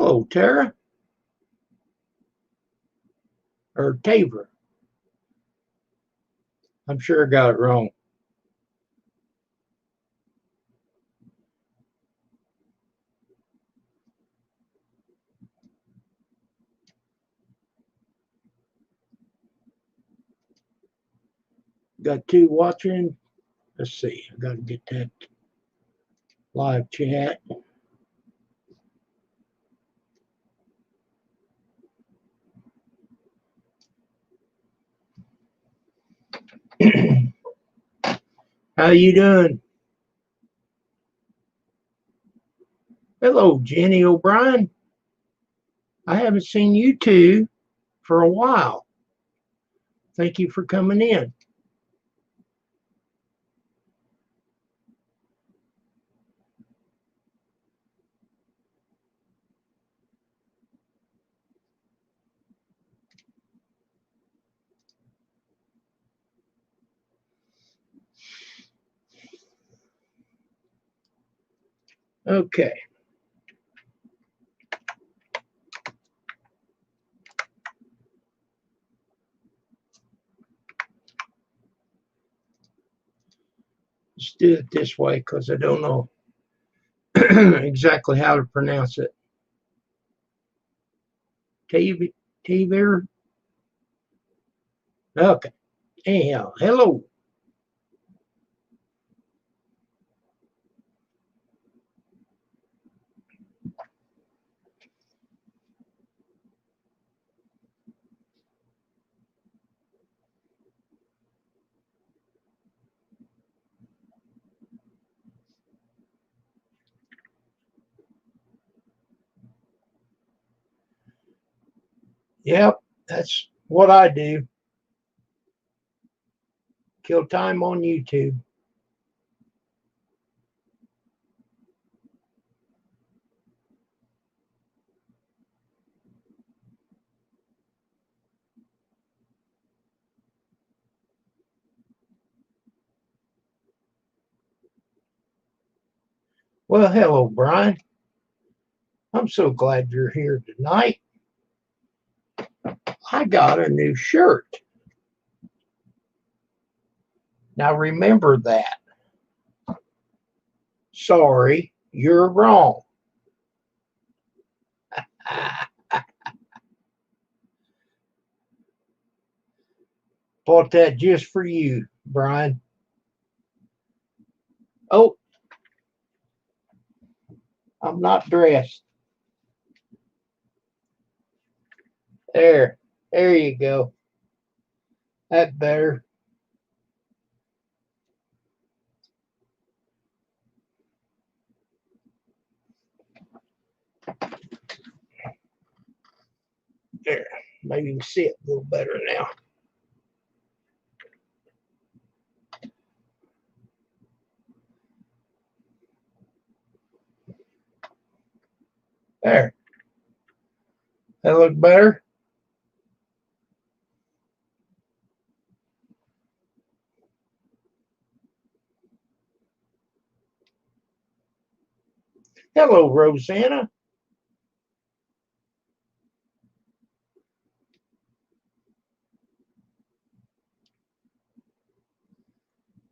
Hello, Tara. Or Tavra. I'm sure I got it wrong. Got two watching. Let's see. I got to get that live chat. How you doing? Hello, Jenny O'Brien. I haven't seen you two for a while. Thank you for coming in. Okay. Let's do it this way because I don't know exactly how to pronounce it. Taver? Okay. Anyhow, hello. Yep, that's what I do. Kill time on YouTube. Well, hello, Brian. I'm so glad you're here tonight. I got a new shirt. Now remember that. Sorry, you're wrong. Bought that just for you, Brian. Oh, I'm not dressed. There you go. That's better. There, maybe you can see it a little better now. There. That look better? Hello, Rosanna.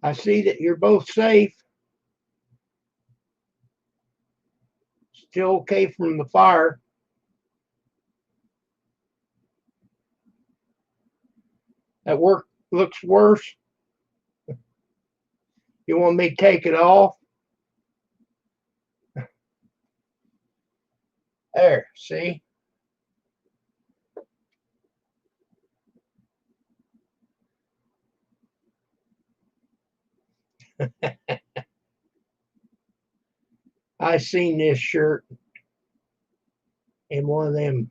I see that you're both safe. Still okay from the fire. That work looks worse. You want me to take it off? There, see? I seen this shirt in one of them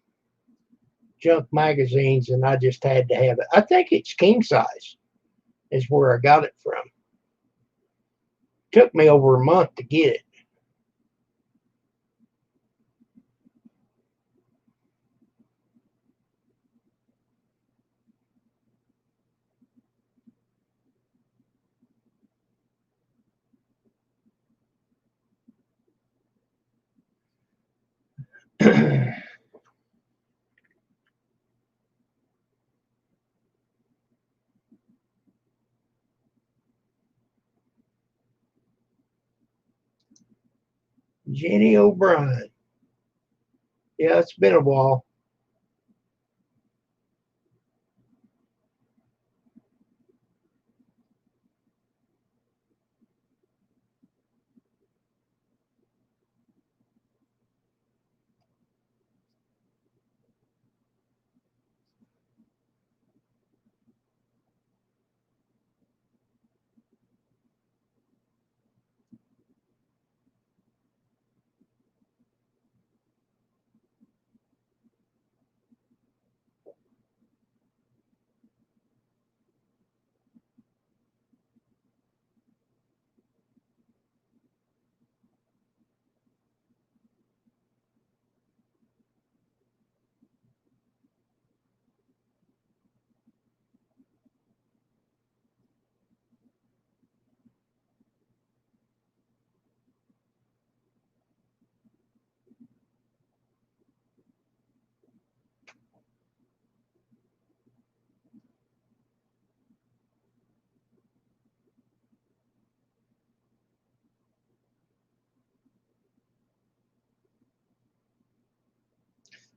junk magazines and I just had to have it. I think it's king size is where I got it from. Took me over a month to get it. Jenny O'Brien. Yeah, it's been a while.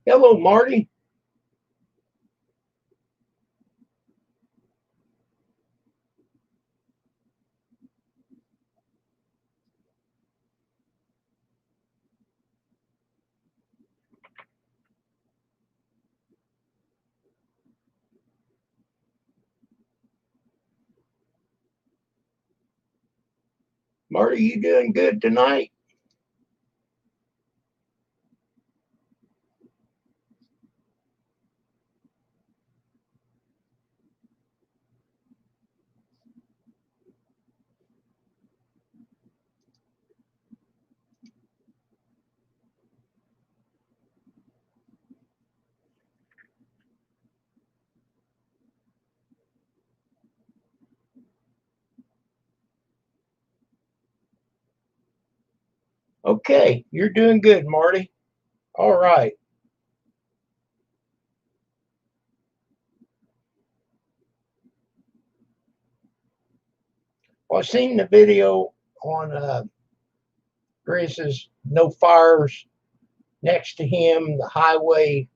Hello, Marty. Marty, you doing good tonight? Okay, you're doing good, Marty. All right. Well, I seen the video on Chris's no fires next to him. The highway,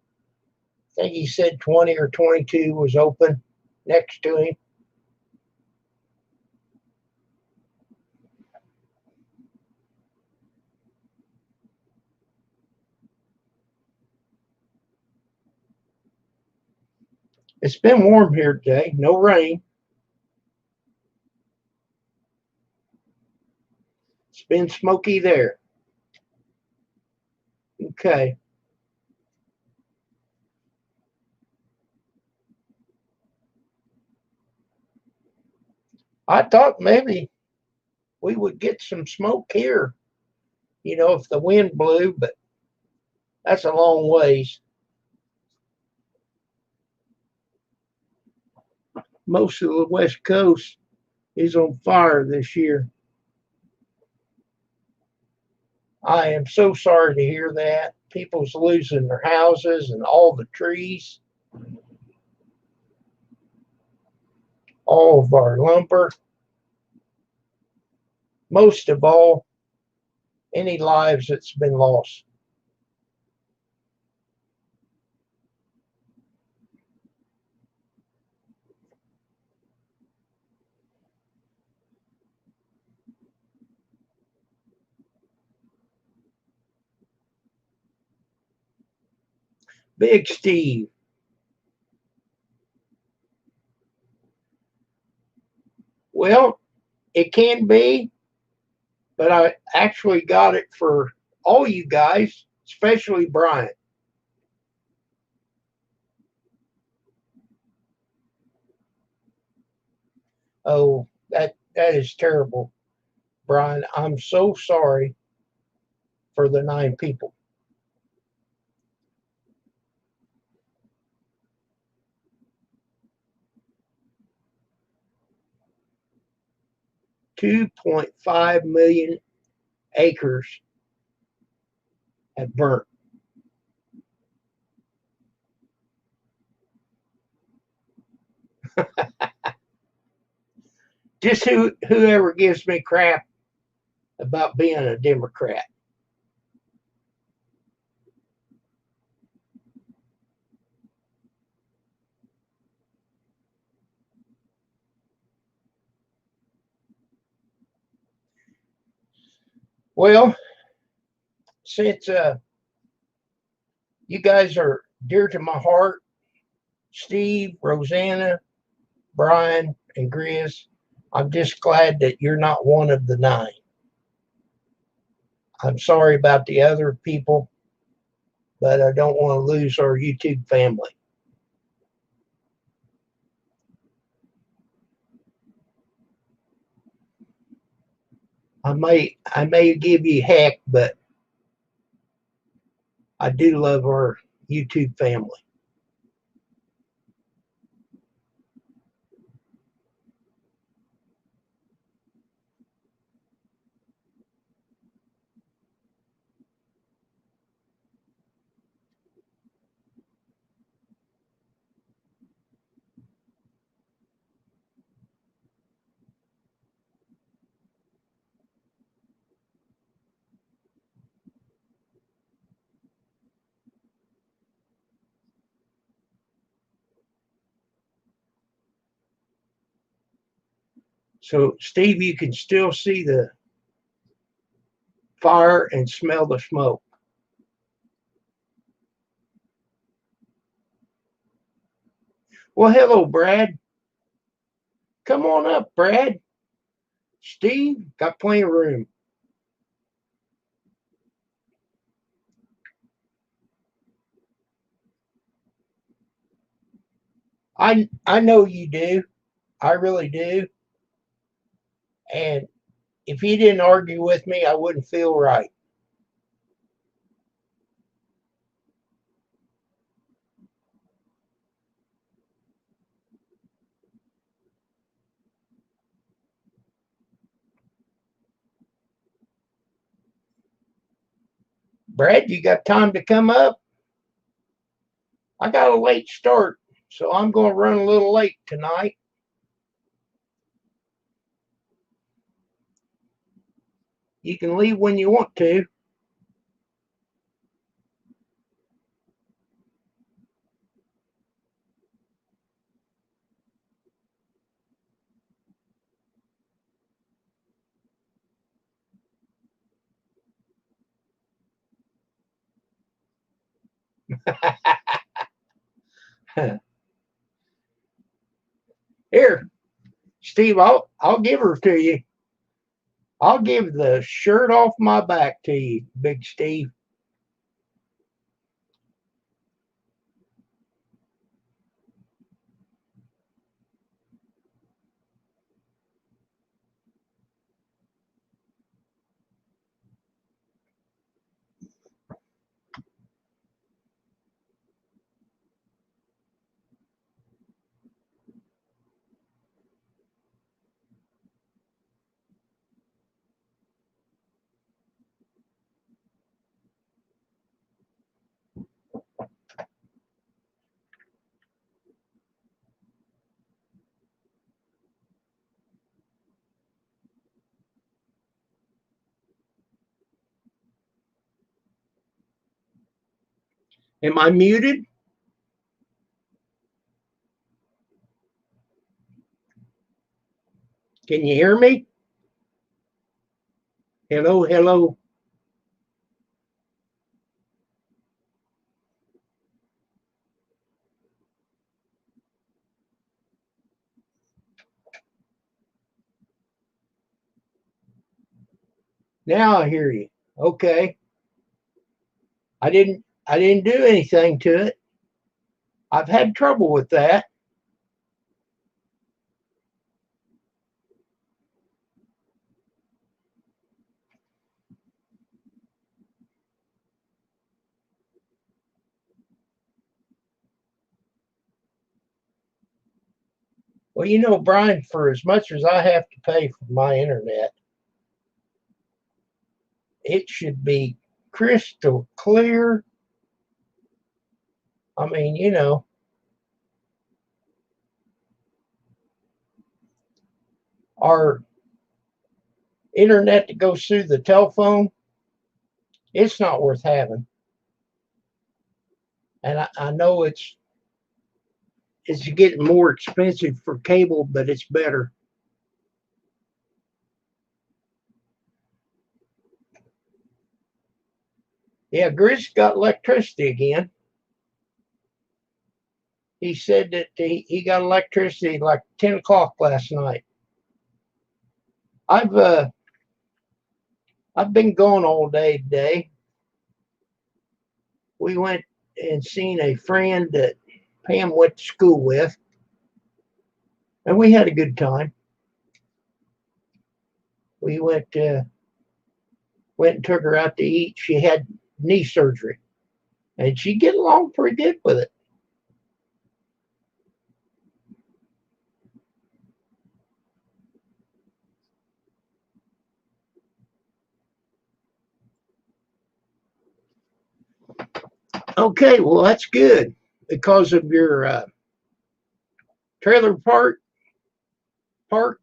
I think he said 20 or 22 was open next to him. It's been warm here today, no rain. It's been smoky there. Okay. I thought maybe we would get some smoke here, if the wind blew, but that's a long ways. Most of the West Coast is on fire this year. I am so sorry to hear that. People's losing their houses and all the trees, all of our lumber, most of all, any lives that's been lost. Big Steve. Well, it can be, but I actually got it for all you guys, especially Brian. Oh, that is terrible, Brian. I'm so sorry for the 9 people. 2.5 million acres have burnt. Just whoever gives me crap about being a Democrat. Well, since you guys are dear to my heart, Steve, Rosanna, Brian, and Grizz, I'm just glad that you're not one of the 9. I'm sorry about the other people, but I don't want to lose our YouTube family. I may give you heck, but I do love our YouTube family. So, Steve, you can still see the fire and smell the smoke. Well, hello, Brad. Come on up, Brad. Steve, got plenty of room. I know you do. I really do. And if you didn't argue with me, I wouldn't feel right. Brad, you got time to come up? I got a late start, so I'm going to run a little late tonight. You can leave when you want to. Here, Steve, I'll give her to you. I'll give the shirt off my back to you, Big Steve. Am I muted? Can you hear me? Hello, hello. Now I hear you. Okay. I didn't do anything to it. I've had trouble with that. Well, you know, Brian, for as much as I have to pay for my internet, it should be crystal clear. I mean, you know, our internet that goes through the telephone, it's not worth having. And I know it's getting more expensive for cable, but it's better. Yeah, Grizz got electricity again. He said that he got electricity like 10 o'clock last night. I've been gone all day today. We went and seen a friend that Pam went to school with, and we had a good time. We went and took her out to eat. She had knee surgery, and she get along pretty good with it. Okay, well that's good because of your trailer park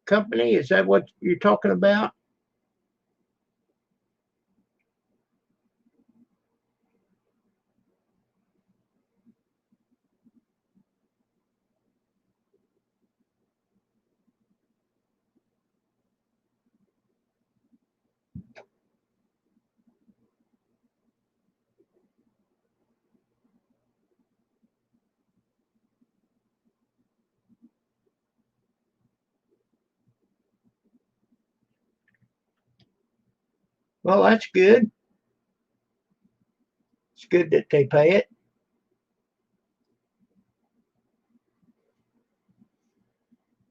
company. Is that what you're talking about? Well, that's good. It's good that they pay it.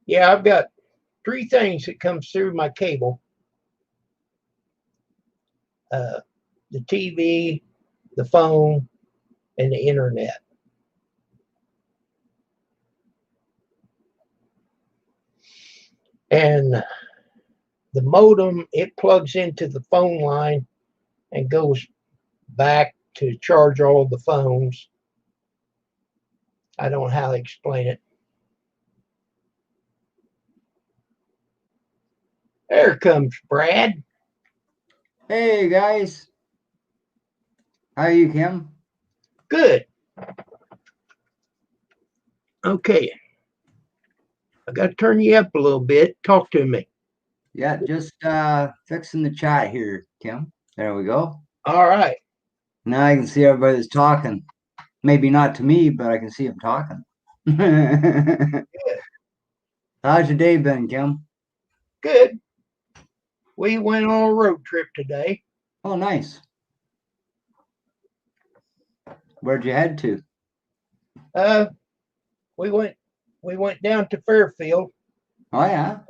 Yeah, I've got 3 things that comes through my cable. The TV, the phone, and the internet. And the modem, it plugs into the phone line and goes back to charge all the phones. I don't know how to explain it. There comes Brad. Hey guys. How are you, Kim? Good. Okay. I got to turn you up a little bit. Talk to me. Yeah, just fixing the chat here, Kim. There we go. All right. Now I can see everybody that's talking. Maybe not to me, but I can see them talking. How's your day been, Kim? Good. We went on a road trip today. Oh, nice. Where'd you head to? We went down to Fairfield. Oh yeah.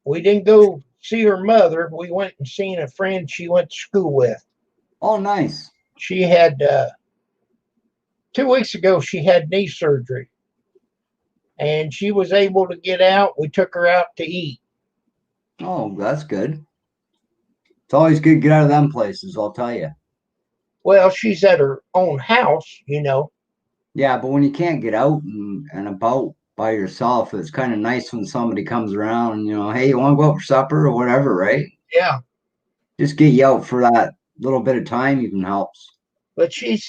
We didn't go see her mother. We went and seen a friend she went to school with. Oh, nice. She had 2 weeks ago. She had knee surgery, and she was able to get out. We took her out to eat. Oh, that's good. It's always good to get out of them places, I'll tell you. Well, she's at her own house, you know. Yeah, but when you can't get out and about by yourself, it's kind of nice when somebody comes around and, hey, you want to go out for supper or whatever, right? Yeah. Just get you out for that little bit of time even helps. But she's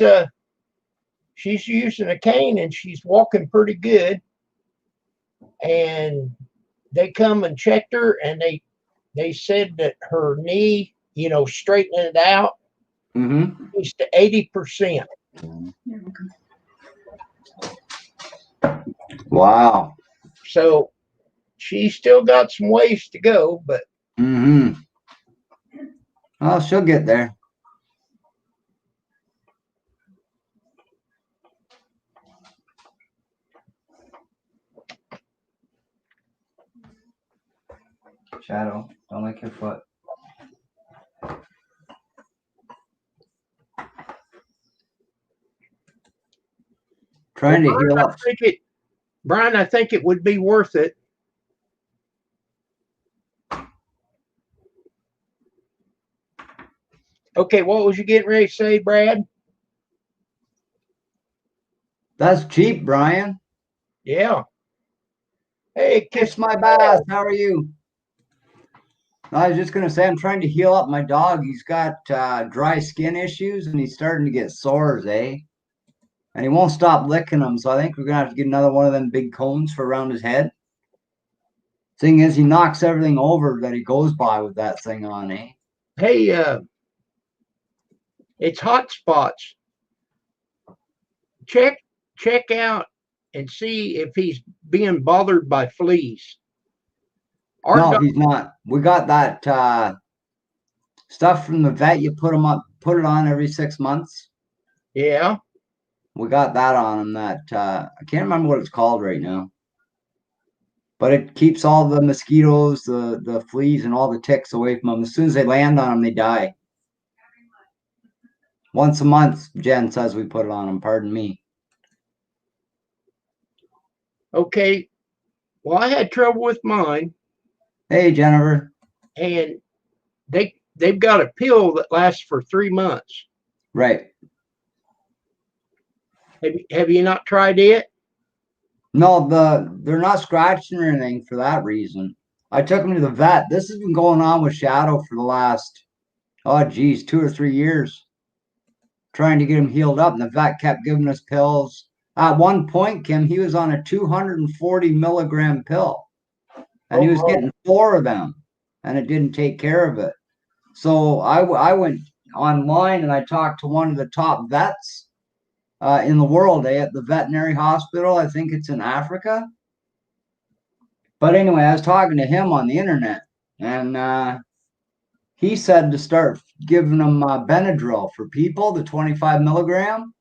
using a cane and she's walking pretty good. And they come and checked her, and they said that her knee, straightening it out, is to 80%. Wow. So she's still got some ways to go, but well, she'll get there. Shadow, don't lick your foot. Trying to heal up. Brian, I think it would be worth it. Okay, what was you getting ready to say, Brad? That's cheap, Brian. Yeah. Hey, Kiss my bass. How are you? I was just gonna say I'm trying to heal up my dog. He's got dry skin issues and he's starting to get sores, eh? And he won't stop licking them. So I think we're gonna have to get another one of them big cones for around his head. Thing is, he knocks everything over that he goes by with that thing on, eh? Hey, it's hot spots. Check out and see if he's being bothered by fleas. Our No, dog, he's not. We got that stuff from the vet. You put it on every 6 months. yeah. We got that on him. That I can't remember what it's called right now, but it keeps all the mosquitoes, the fleas, and all the ticks away from them. As soon as they land on them, they die. Once a month, Jen says we put it on them. Pardon me. Okay. Well, I had trouble with mine, Hey, Jennifer. and they've got a pill that lasts for 3 months. Right. Have you not tried it? No, they're not scratching or anything for that reason. I took him to the vet. This has been going on with Shadow for the last, oh geez, 2 or 3 years, trying to get him healed up. And the vet kept giving us pills. At one point, Kim, he was on a 240 milligram pill, and he was getting 4 of them, and it didn't take care of it. So I went online and I talked to one of the top vets in the world, at the veterinary hospital. I think it's in Africa. But anyway, I was talking to him on the internet, and he said to start giving them Benadryl for people, the 25 milligram,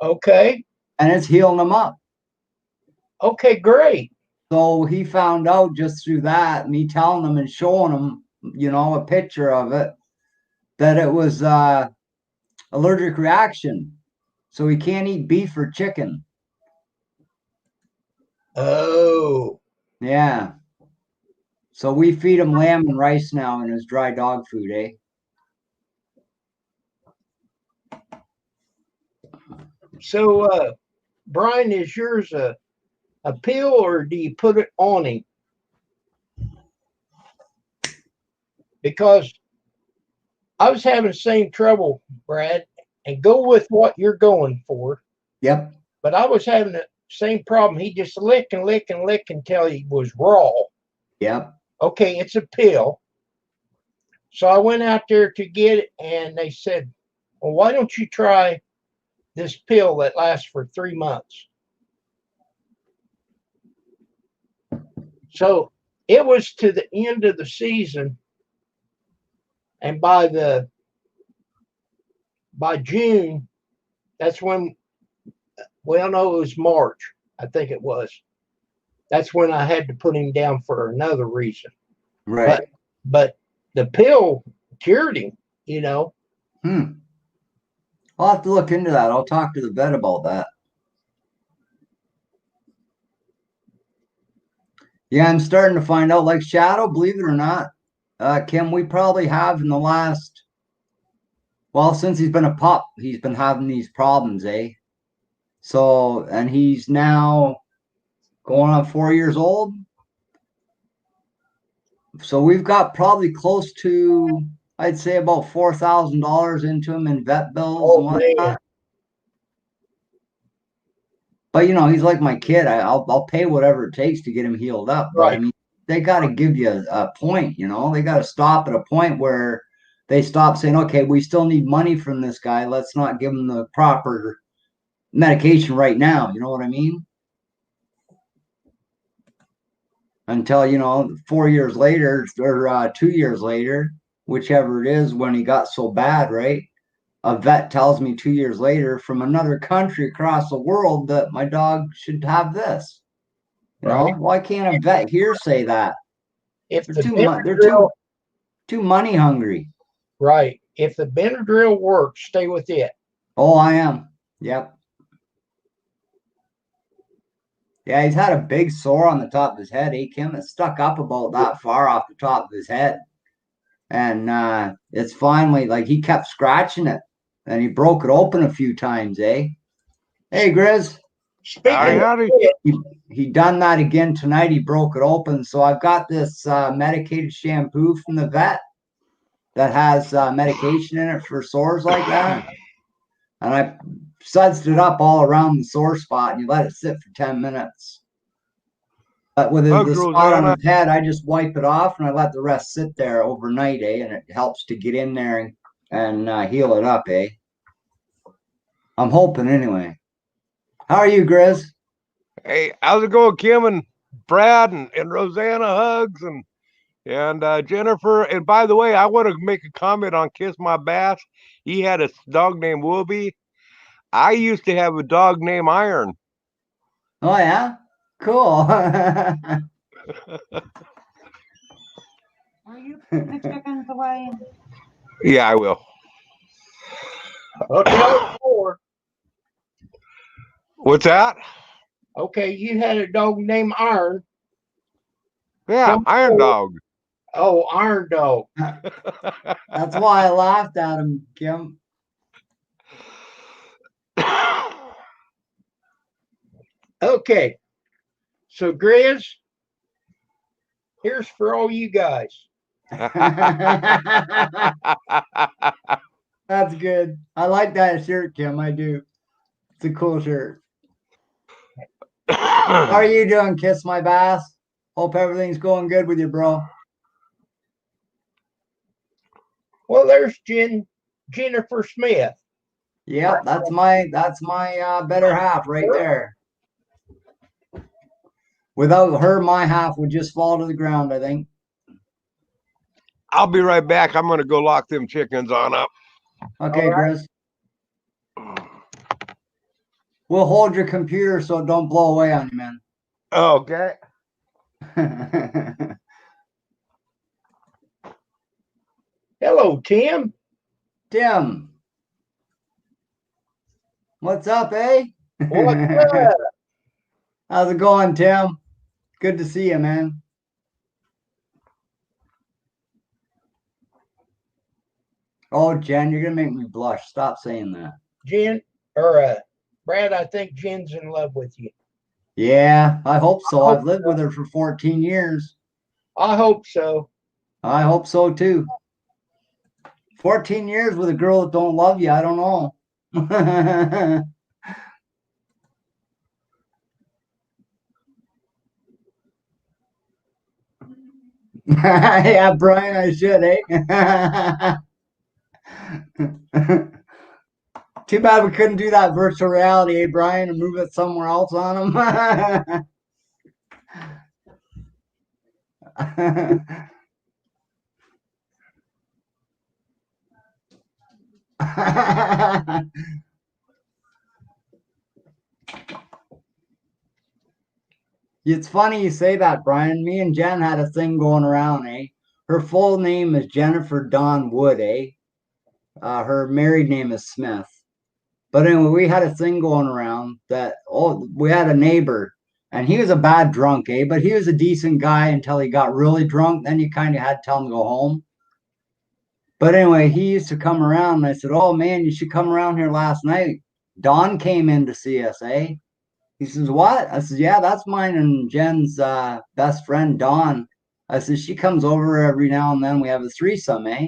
Okay. and it's healing them up. Okay, great. So he found out just through that, me telling him and showing him, a picture of it, that it was allergic reaction. So he can't eat beef or chicken. Oh, Yeah. So we feed him lamb and rice now in his dry dog food, eh? so Brian, is yours a pill or do you put it on him? Because I was having the same trouble, Brad, and go with what you're going for. Yep. But I was having the same problem. He just lick and lick and lick until he was raw. Yep. Okay, it's a pill. So I went out there to get it, and they said, well, why don't you try this pill that lasts for 3 months? So it was to the end of the season, and by June, that's when, well, no, it was March, I think it was. That's when I had to put him down for another reason. Right. But the pill cured him, I'll have to look into that. I'll talk to the vet about that. Yeah, I'm starting to find out, like Shadow, believe it or not, Kim, we probably have in the last, well, since he's been a pup, he's been having these problems, eh? So, and he's now going on 4 years old. So we've got probably close to, I'd say, about $4,000 into him in vet bills and whatnot. Man. But he's like my kid. I'll pay whatever it takes to get him healed up. But Right. I mean, they got to give you a point. They got to stop at a point where they stop saying, "Okay, we still need money from this guy. Let's not give him the proper medication right now." You know what I mean? Until 4 years later or 2 years later, whichever it is, when he got so bad, right? A vet tells me 2 years later from another country across the world that my dog should have this. Right. Why can't a vet here say that? If They're the they're Benadryl, too money hungry. right. If the Benadryl works, stay with it. Oh, I am. Yep. Yeah, he's had a big sore on the top of his head. Kim, it's stuck up about that far off the top of his head. And it's finally, like, he kept scratching it and he broke it open a few times, eh? Hey, Grizz. Speaking of Howdy. which, He done that again tonight. He broke it open. So I've got this medicated shampoo from the vet that has medication in it for sores like that. And I sudsed it up all around the sore spot and you let it sit for 10 minutes. But with Hugs, the spot on Rosanna. his head, I just wipe it off and I let the rest sit there overnight, and it helps to get in there and heal it up, I'm hoping anyway. How are you, Grizz? Hey, how's it going, Kim and Brad and Rosanna? Hugs and Jennifer. And by the way, I want to make a comment on Kiss My Bass. He had a dog named Whoopi. I used to have a dog named Iron. Oh yeah, cool. Will you put the chickens away? Yeah, I will. I'll tell you more. What's that? Okay, you had a dog named Iron. Yeah, Come Iron forward. Dog. Oh, Iron Dog. That's why I laughed at him, Kim. Okay, so Grizz, here's for all you guys. That's good. I like that shirt, Kim. I do. It's a cool shirt. How are you doing, Kiss My Bass? Hope everything's going good with you, bro. Well, there's Jennifer Smith. Yep, that's my better half right there. Without her, my half would just fall to the ground, I think. I'll be right back. I'm going to go lock them chickens on up. Okay, All right. Grizz. We'll hold your computer so it don't blow away on you, man. Okay. Hello, Tim. Tim. What's up, eh? What's up? How's it going, Tim? Good to see you, man. Oh, Jen, you're gonna make me blush. Stop saying that. Brad, I think Jen's in love with you. Yeah, I hope so. I've lived with her for 14 years. I hope so. I hope so too. 14 years with a girl that don't love you, I don't know. Yeah, Brian, I should, eh? Too bad we couldn't do that virtual reality, eh, Brian, and move it somewhere else on them. It's funny you say that, Brian. Me and Jen had a thing going around, eh? Her full name is Jennifer Dawn Wood, eh? Her married name is Smith. But anyway, we had a thing going around that, we had a neighbor and he was a bad drunk, eh? But he was a decent guy until he got really drunk. Then you kind of had to tell him to go home. But anyway, he used to come around and I said, oh man, you should come around here last night. Dawn came in to see us, eh? He says, what? I said, yeah, that's mine and Jen's best friend, Dawn. I said, she comes over every now and then. We have a threesome, eh?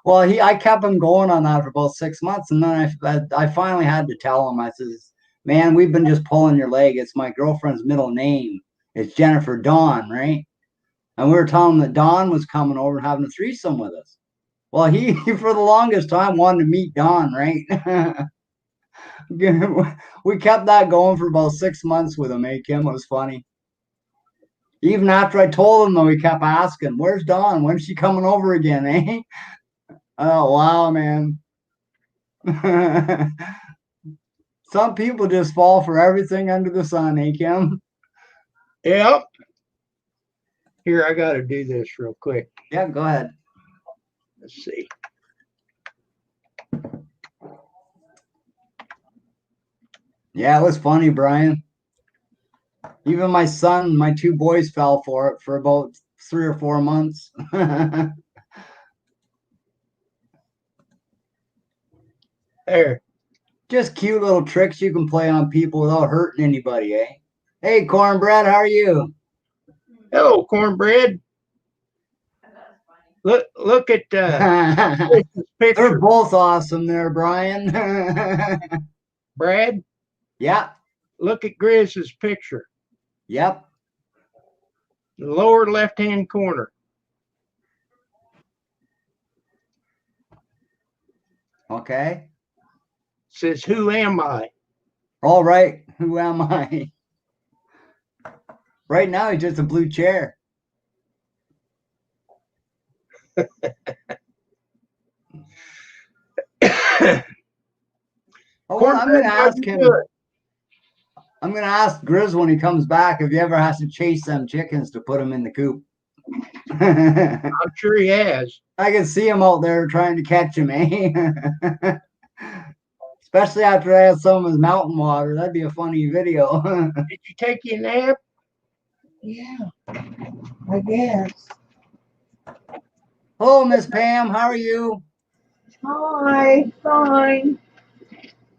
Well, I kept him going on that for about 6 months. And then I finally had to tell him, I says, man, we've been just pulling your leg. It's my girlfriend's middle name. It's Jennifer Dawn, right? And we were telling him that Dawn was coming over and having a threesome with us. Well, he for the longest time wanted to meet Dawn, right? We kept that going for about 6 months with him, eh, Kim? It was funny. Even after I told him, though, he kept asking, where's Dawn? When's she coming over again, eh? Oh, wow, man. Some people just fall for everything under the sun, eh, Kim? Yep. Here, I got to do this real quick. Yeah, go ahead. Let's see. Yeah, it was funny, Brian. Even my son, my two boys fell for it for about 3 or 4 months. There. Just cute little tricks you can play on people without hurting anybody, eh? Hey, Cornbread, how are you? Hello, cornbread. Look at They're this picture, both awesome there, Brian. Brad. Yep, Look at Grizz's picture, yep. the lower left-hand corner. Okay. Says, "Who am I?" All right. Who am I? Right now, he's just a blue chair. Oh, well, I'm going to ask him. I'm going to ask Grizz when he comes back if he ever has to chase them chickens to put them in the coop. I'm sure he has. I can see him out there trying to catch him, eh? Especially after I have some of his mountain water. That'd be a funny video. Did you take your nap? Yeah, I guess. Hello, Miss Pam. How are you? Hi, fine.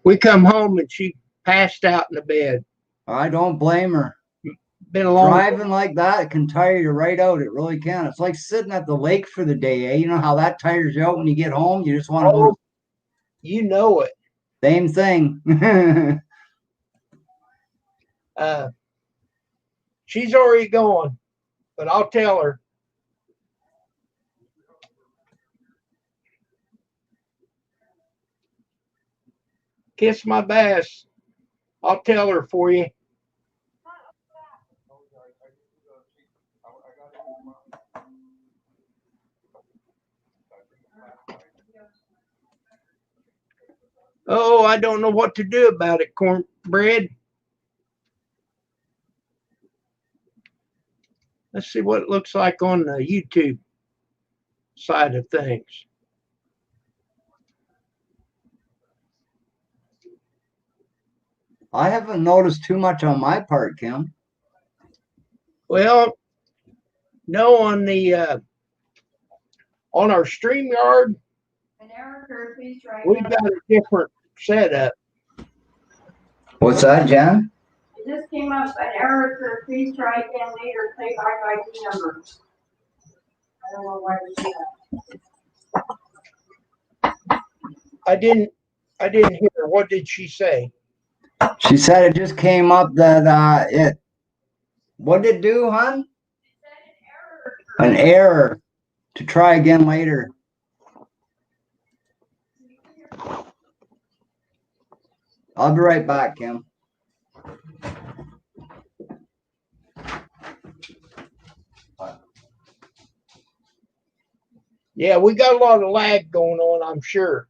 We come home and she passed out in the bed. I don't blame her. Been a long Driving like that can tire you right out. It really can. It's like sitting at the lake for the day, eh? You know how that tires you out when you get home? You just want to go. Oh, you know it. Same thing. She's already gone, but I'll tell her. Kiss my bass. I'll tell her for you. Oh, I don't know what to do about it, cornbread. Let's see what it looks like on the YouTube side of things. I haven't noticed too much on my part, Kim. Well, no, on the on our StreamYard, An error occurred, please try we've again. got a different setup. What's that, Jen? It just came up, an error occurred, please try again later, play back ID number. I don't know why we do that. I didn't hear her. What did she say? She said it just came up that it. What did it do, hon? An error. To try again later. I'll be right back, Kim. Yeah, we got a lot of lag going on, I'm sure.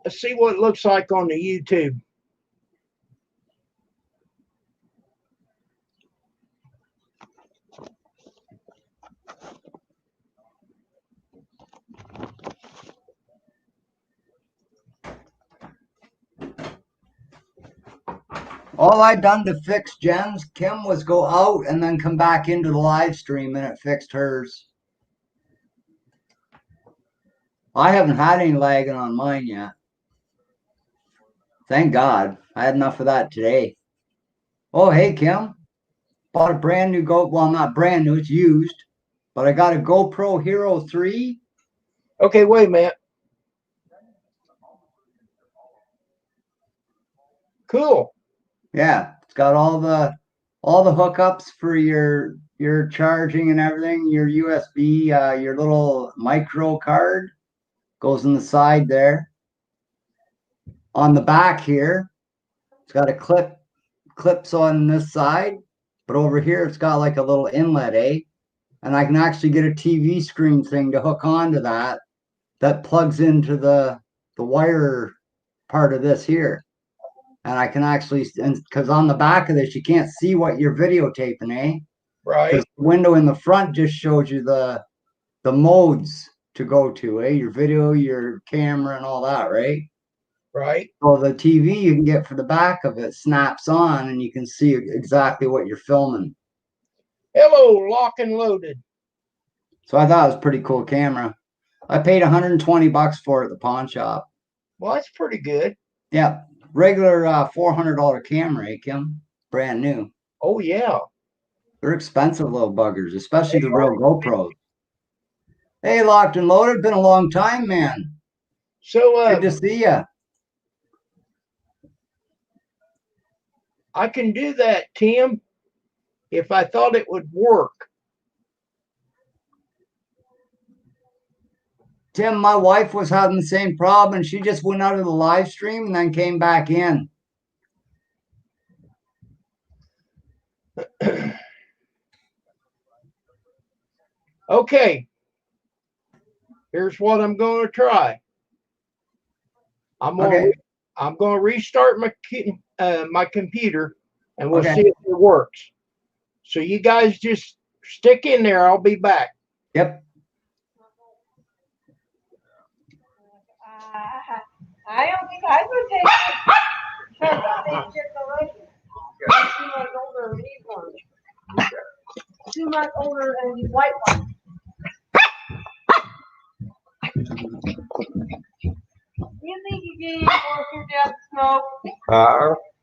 Let's see what it looks like on the YouTube. All I done to fix Jen's, Kim, was go out and then come back into the live stream and it fixed hers. I haven't had any lagging on mine yet. Thank God. I had enough of that today. Oh, hey, Kim. Bought a brand new well, not brand new, it's used. But I got a GoPro Hero 3. Okay, wait a minute. Cool. Yeah, it's got all the hookups for your charging and everything, your USB, your little micro card goes in the side there. On the back here, it's got a clips on this side, but over here it's got like a little inlet, eh? And I can actually get a TV screen thing to hook onto that plugs into the wire part of this here. And I can actually, because on the back of this, you can't see what you're videotaping, eh? Right. The window in the front just shows you the modes to go to, eh? Your video, your camera, and all that, right? Right. Well, the TV you can get for the back of it snaps on, and you can see exactly what you're filming. Hello, Lock and Loaded. So I thought it was a pretty cool camera. I paid $120 for it at the pawn shop. Well, that's pretty good. Yeah, regular $400 camera, eh, Kim? Brand new. Oh yeah. They're expensive little buggers, especially the real GoPros. Hey, Locked and Loaded, been a long time, man. So Good to see you. I can do that, Tim, if I thought it would work. Tim, my wife was having the same problem, and she just went out of the live stream and then came back in. Okay. Here's what I'm going to try. I'm going to restart my computer, and we'll see if it works. So you guys just stick in there. I'll be back. Yep. I don't think I would take it. Because they just already. I'm 2 months older than these ones. 2 months older than these white ones. You think you gained more from death smoke?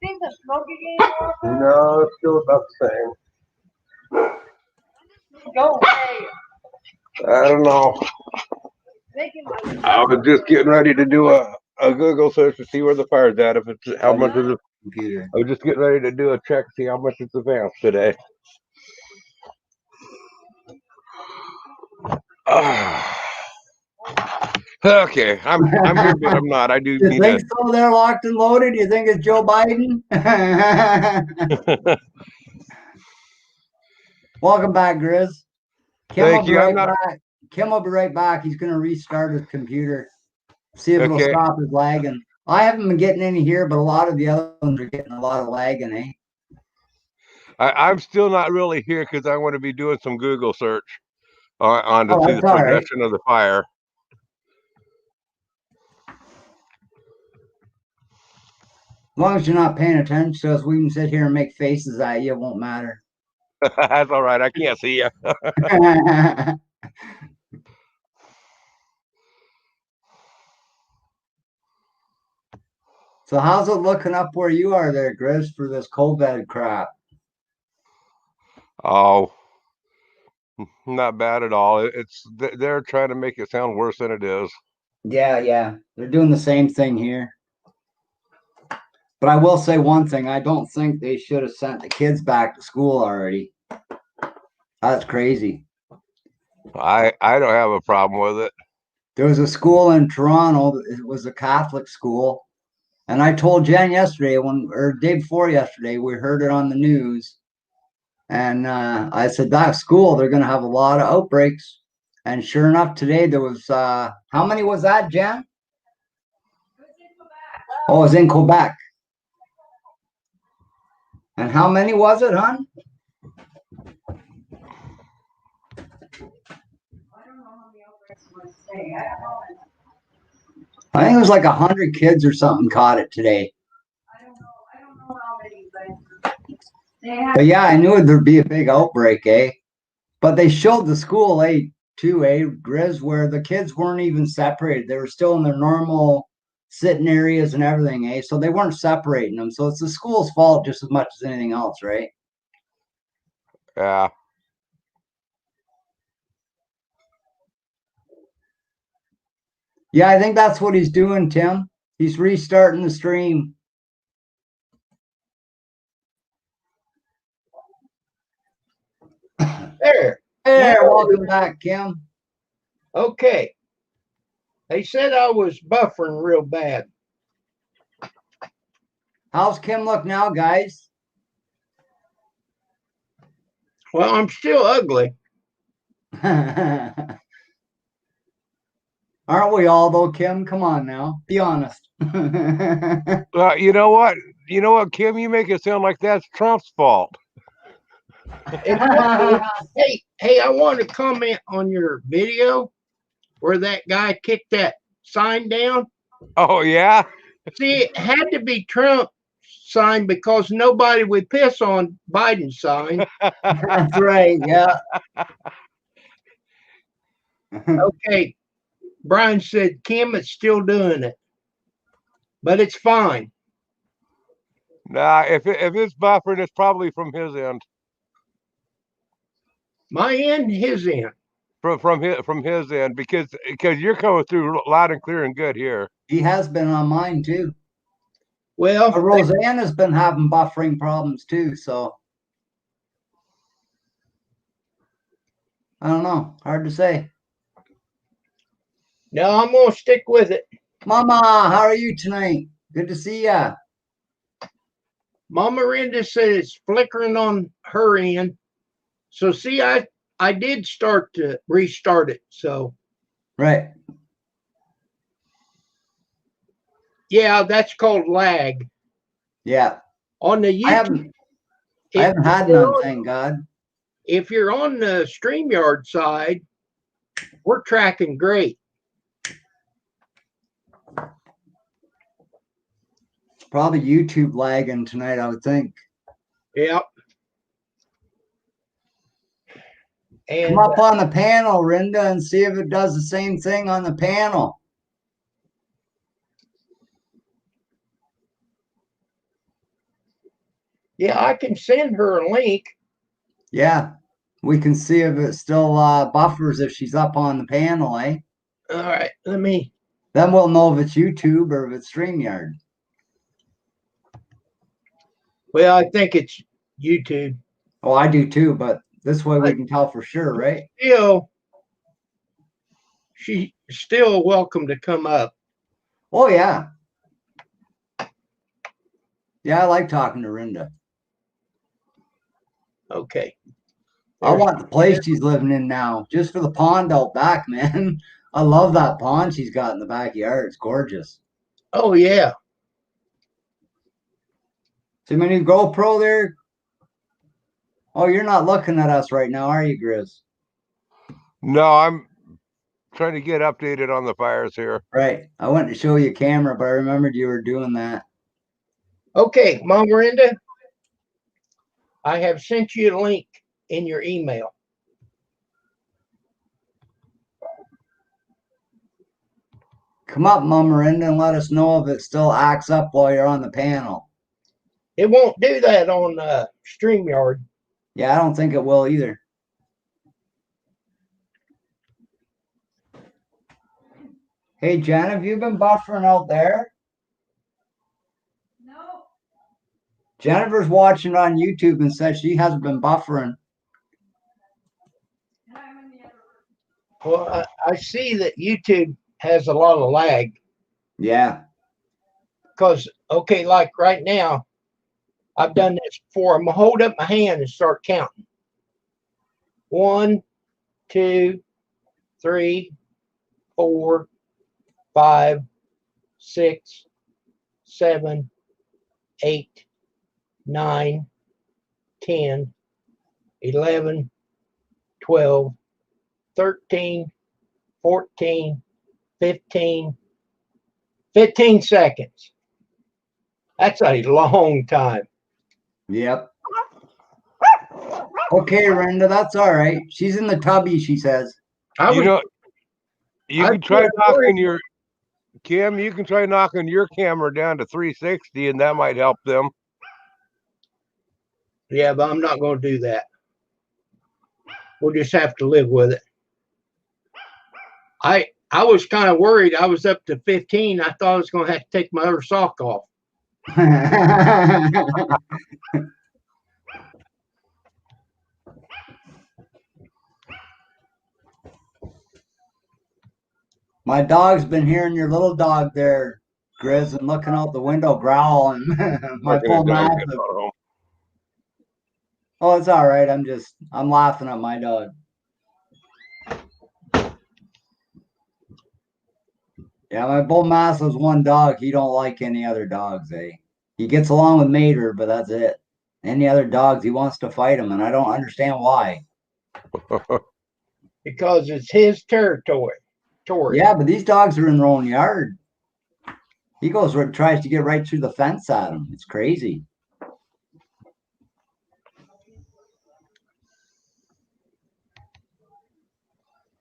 Think the smoke you gained more from? No, it's still about the same. Go away. I don't know. Making my I was just getting ready to do a Google search to see where the fire's at. If it's how much is it? Computer. I was just getting ready to do a check to see how much it's advanced today. Okay, I'm here, but I'm not. I do You need think to. so? They're Locked and Loaded. You think it's Joe Biden? Welcome back, Grizz. Kim Thank will be you. I'm right not. back. Kim will be right back. He's going to restart his computer. See if it'll Okay. stop his lagging. I haven't been getting any here, but a lot of the other ones are getting a lot of lagging, eh? I'm still not really here because I want to be doing some Google search on to Oh, see the that's all right. progression of the fire. As long as you're not paying attention to us, we can sit here and make faces at you. It won't matter. That's all right. I can't see you. So how's it looking up where you are there, Grizz, for this COVID crap? Oh, not bad at all. It's they're trying to make it sound worse than it is. Yeah. They're doing the same thing here. But I will say one thing. I don't think they should have sent the kids back to school already. That's crazy. I don't have a problem with it. There was a school in Toronto. It was a Catholic school. And I told Jen yesterday, or day before yesterday, we heard it on the news. And I said, that school, they're going to have a lot of outbreaks. And sure enough, today there was, how many was that, Jen? Oh, it was in Quebec. And how many was it, hon? I think it was like 100 kids or something caught it today. I don't know how many, but But yeah, I knew there'd be a big outbreak, eh? But they showed the school, Grizz, where the kids weren't even separated. They were still in their normal sitting areas and everything, eh? So they weren't separating them. So it's the school's fault just as much as anything else, right? Yeah. Yeah, I think that's what he's doing, Tim. He's restarting the stream. There. Welcome back, Kim. Okay. They said I was buffering real bad. How's Kim look now, guys? Well, I'm still ugly. Aren't we all though, Kim? Come on now. Be honest. You know what? You know what, Kim? You make it sound like that's Trump's fault. Hey, I want to comment on your video where that guy kicked that sign down. Oh yeah. See, it had to be Trump's sign because nobody would piss on Biden's sign. That's right. Yeah. Okay. Brian said Kim is still doing it. but it's fine. Nah, if it's buffering, it's probably from his end. My end, his end. From his end, because you're coming through loud and clear and good here. He has been on mine too. Well, But Roseanne has been having buffering problems too, so I don't know. Hard to say. no, I'm gonna stick with it. Mama, how are you tonight? Good to see ya. Mama Miranda said it's flickering on her end. So see, I did start to restart it. So Right. yeah, that's called lag. Yeah. On the YouTube, I haven't had none, thank God. if you're on the StreamYard side, we're tracking great. It's probably YouTube lagging tonight, I would think. Yep. And Come up on the panel, Rinda, and see if it does the same thing on the panel. yeah, I can send her a link. Yeah. We can see if it still buffers if she's up on the panel, eh? All right, let me. Then we'll know if it's YouTube or if it's StreamYard. Well, I think it's YouTube. Oh, I do too, but this way we can tell for sure, right? Still, she's still welcome to come up. Oh, yeah. Yeah, I like talking to Rinda. Okay. I want the place she's living in now, just for the pond out back, man. I love that pond she's got in the backyard. It's gorgeous. Oh yeah. See my new GoPro there? Oh, you're not looking at us right now, are you, Grizz? No, I'm trying to get updated on the fires here. Right. I went to show you a camera, but I remembered you were doing that. Okay, Mom Miranda, I have sent you a link in your email. Come up, Mom Miranda, and let us know if it still acts up while you're on the panel. It won't do that on StreamYard. Yeah, I don't think it will either. Hey, Jen, have you been buffering out there? No. Jennifer's watching on YouTube and says she hasn't been buffering. And I'm in the other room. Well, I see that YouTube has a lot of lag Yeah. because, okay, like right now, I've done this before. I'm going to hold up my hand and start counting. 1, 2, 3, 4, 5, 6, 7, 8, 9, 10, 11, 12, 13, 14, 15 seconds. That's a long time. Yep. Okay, Renda, that's all right. She's in the tubby, she says. You I can try was knocking your Kim. You can try knocking your camera down to 360, and that might help them. Yeah, but I'm not going to do that. We'll just have to live with it. I was kind of worried. I was up to 15. I thought I was going to have to take my other sock off. My dog's been hearing your little dog there, Grizz, and looking out the window growling. My full massive. Oh, it's all right. I'm laughing at my dog. Yeah, my bull mastiff's one dog. He don't like any other dogs, eh? He gets along with Mater, but that's it. Any other dogs, he wants to fight them, and I don't understand why. Because it's his territory. Yeah, but these dogs are in their own yard. He goes tries to get right through the fence at him. It's crazy.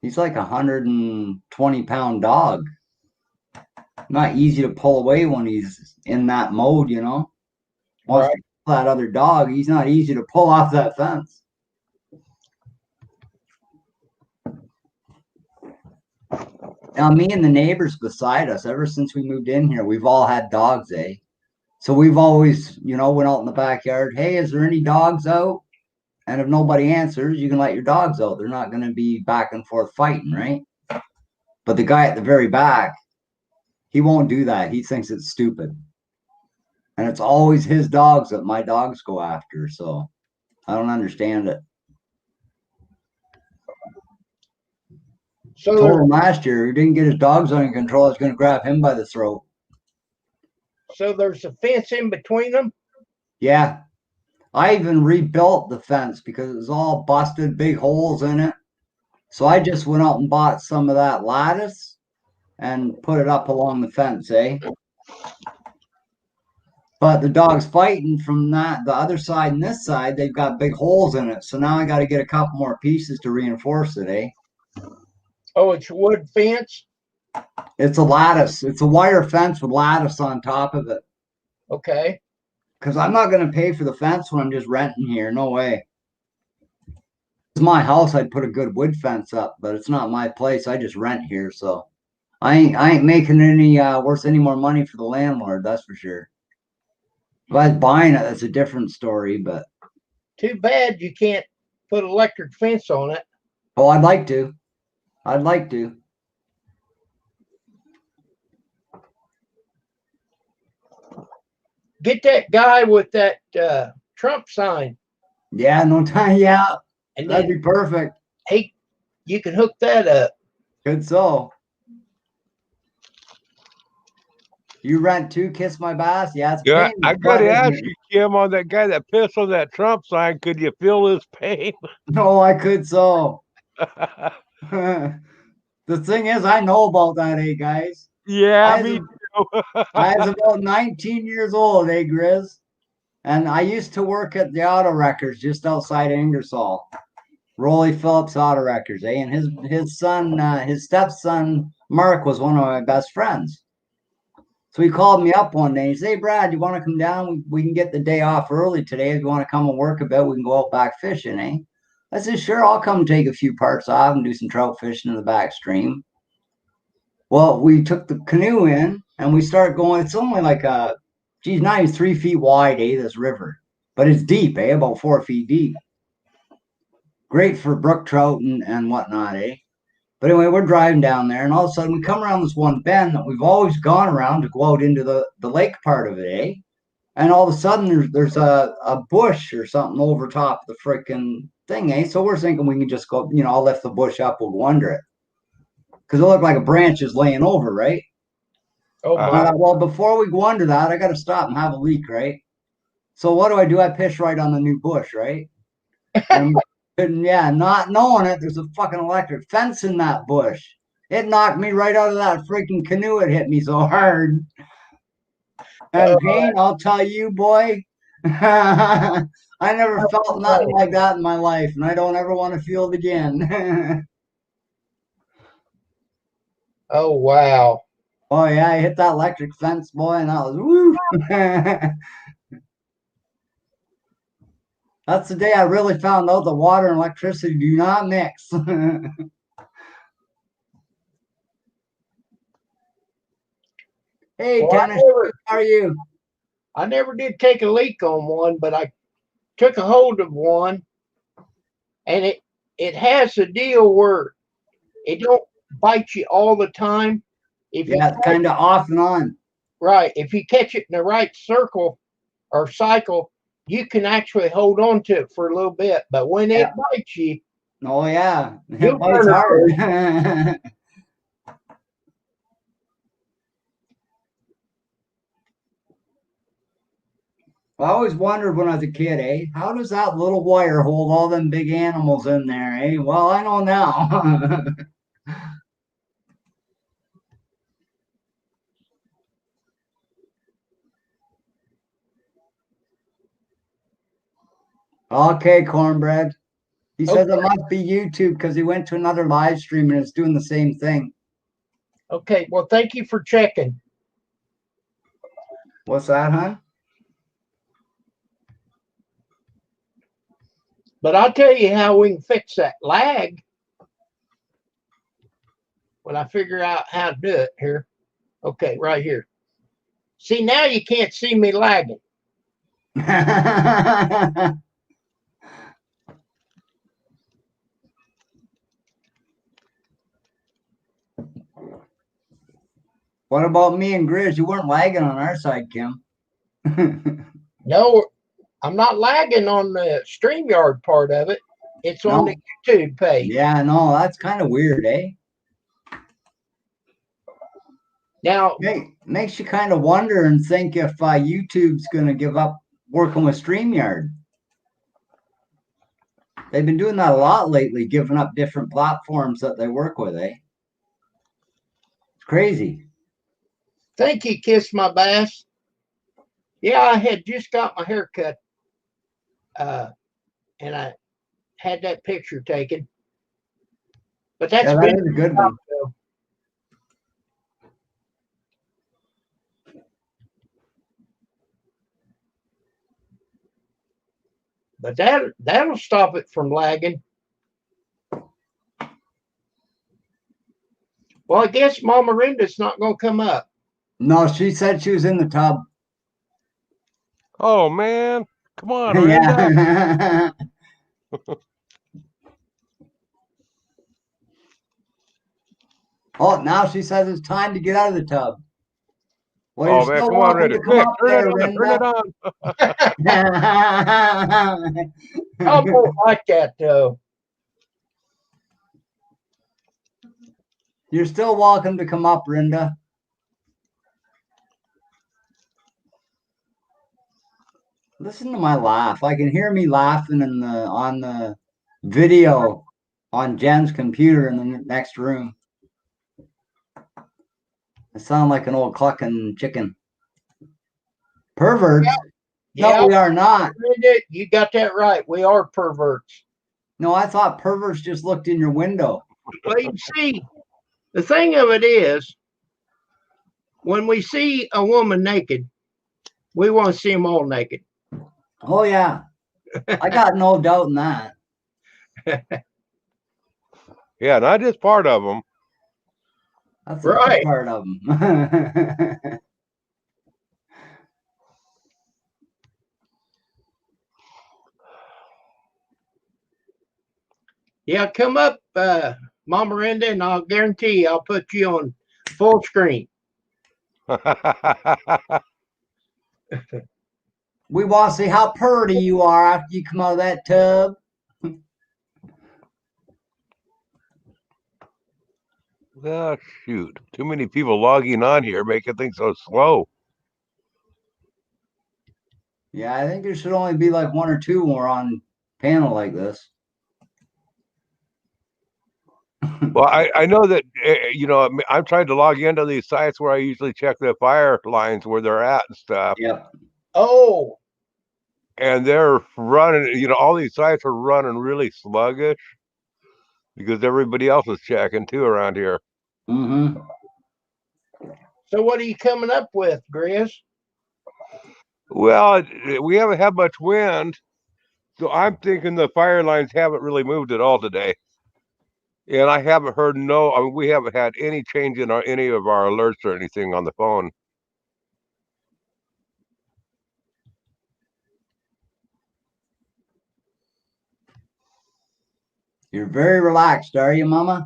He's like a 120-pound dog. not easy to pull away when he's in that mode, you know. Wants Right. to kill that other dog. He's not easy to pull off that fence. Now, me and the neighbors beside us, ever since we moved in here, we've all had dogs, eh? So we've always, you know, went out in the backyard. Hey, is there any dogs out? And if nobody answers, you can let your dogs out. They're not going to be back and forth fighting, right? But the guy at the very back, he won't do that. He thinks it's stupid. And it's always his dogs that my dogs go after. So I don't understand it. So Told there, him last year, he didn't get his dogs under control. I was going to grab him by the throat. so there's a fence in between them. Yeah. I even rebuilt the fence because it was all busted, big holes in it. So I just went out and bought some of that lattice and put it up along the fence, eh? But the dog's fighting from that, the other side and this side, they've got big holes in it. So now I got to get a couple more pieces to reinforce it, eh? Oh, it's a wood fence. It's a lattice. It's a wire fence with lattice on top of it. Okay. Because I'm not going to pay for the fence when I'm just renting here. No way. If it's my house, I'd put a good wood fence up, but it's not my place. I just rent here, so I ain't making any worth any more money for the landlord. That's for sure. If I was buying it, that's a different story. But Too bad you can't put electric fence on it. oh, I'd like to. I'd like to. Get that guy with that Trump sign, Yeah, no time. Yeah, and that'd then be perfect. you can hook that up. Good so. You rent too, Kiss My Bass? Yeah, it's a Yeah, pain in I the got butt, to isn't ask it? you, Kim, on that guy that pissed on that Trump sign. Could you feel his pain? No, I could so. The thing is, I know about that, eh, guys? Yeah, I me was, too. I was about 19 years old, eh, Grizz? And I used to work at the Auto Records just outside Ingersoll. Rolly Phillips Auto Records, eh? And his son, his stepson, Mark, was one of my best friends. So he called me up one day and he said, "Hey, Brad, you want to come down? We can get the day off early today. If you want to come and work a bit, we can go out back fishing, eh?" I said, "Sure, I'll come take a few parts off and do some trout fishing in the back stream." Well, we took the canoe in and we started going. It's only like geez, not even 3 feet wide, eh? This river, but it's deep, eh? About 4 feet deep. Great for brook trout and whatnot, eh? But anyway, we're driving down there, and all of a sudden we come around this one bend that we've always gone around to go out into the lake part of it, eh? And all of a sudden there's a bush or something over top of the freaking thing, eh? So we're thinking we can just go, you know, I'll lift the bush up, we'll go under it. Because it looked like a branch is laying over, right? Oh Uh-huh. my! I thought, well, before we go under that, I got to stop and have a leak, right? So what do? I piss right on the new bush, right? And yeah, not knowing it, there's a fucking electric fence in that bush. It knocked me right out of that freaking canoe. It hit me so hard. And pain, I'll tell you, boy, I never felt nothing like that in my life, and I don't ever want to feel it again. Oh wow! Oh yeah, I hit that electric fence, boy, and that was woo. That's the day I really found out that water and electricity do not mix. Hey, Well, Dennis, how are you? I never did take a leak on one, but I took a hold of one, and it has a deal where it don't bite you all the time. If you Yeah, it's kind of off and on. right, if you catch it in the right circle or cycle, you can actually hold on to it for a little bit. But when it bites you, Oh yeah, it You'll bites learn hard. I always wondered when I was a kid, eh? How does that little wire hold all them big animals in there, eh? Well, I know now. Okay, cornbread. He says it must be YouTube because he went to another live stream and it's doing the same thing. okay. Well, thank you for checking. What's that, hon? But I'll tell you how we can fix that lag when I figure out how to do it here. Okay, right here. See, now you can't see me lagging. What about me and Grizz? You weren't lagging on our side, Kim. No, I'm not lagging on the StreamYard part of it. It's on No. the YouTube page. Yeah, no, that's kind of weird, eh? Now, Makes you kind of wonder and think if YouTube's going to give up working with StreamYard. They've been doing that a lot lately, giving up different platforms that they work with, eh? It's crazy. thank you, Kiss My Bass. Yeah, I had just got my hair cut, and I had that picture taken. But that's Yeah, been that is a good one. But that'll stop it from lagging. Well, I guess Mama Rinda's not going to come up. No, she said she was in the tub. Oh man, come on, Rinda. Yeah. Oh, now she says it's time to get out of the tub. Well, Oh you're man, still come on, welcome Rinda. to come Quick, up turn there, it on, turn it on. Rinda. I don't like that, though. You're still welcome to come up, Rinda. Listen to my laugh. I can hear me laughing on the video on Jen's computer in the next room. I sound like an old clucking chicken. Perverts? Yeah, No, we are not. Rinda, you got that right. We are perverts. No, I thought perverts just looked in your window. Well, you see, the thing of it is, when we see a woman naked, we want to see them all naked. Oh, yeah. I got no doubt in that. Yeah, not just part of them. That's Right. a part of them. Yeah, come up, Mama Rinda, and I'll guarantee you I'll put you on full screen. We want to see how purty you are after you come out of that tub. Oh, shoot. Too many people logging on here, making things so slow. Yeah, I think there should only be like one or two more on panel like this. Well, I know that, I'm trying to log into these sites where I usually check the fire lines where they're at and stuff. Yep. Oh, And they're running, all these sites are running really sluggish because everybody else is checking too around here. Mm-hmm. so what are you coming up with, Grizz? Well, we haven't had much wind, so I'm thinking the fire lines haven't really moved at all today. And I haven't heard we haven't had any change in any of our alerts or anything on the phone. You're very relaxed, are you, Mama?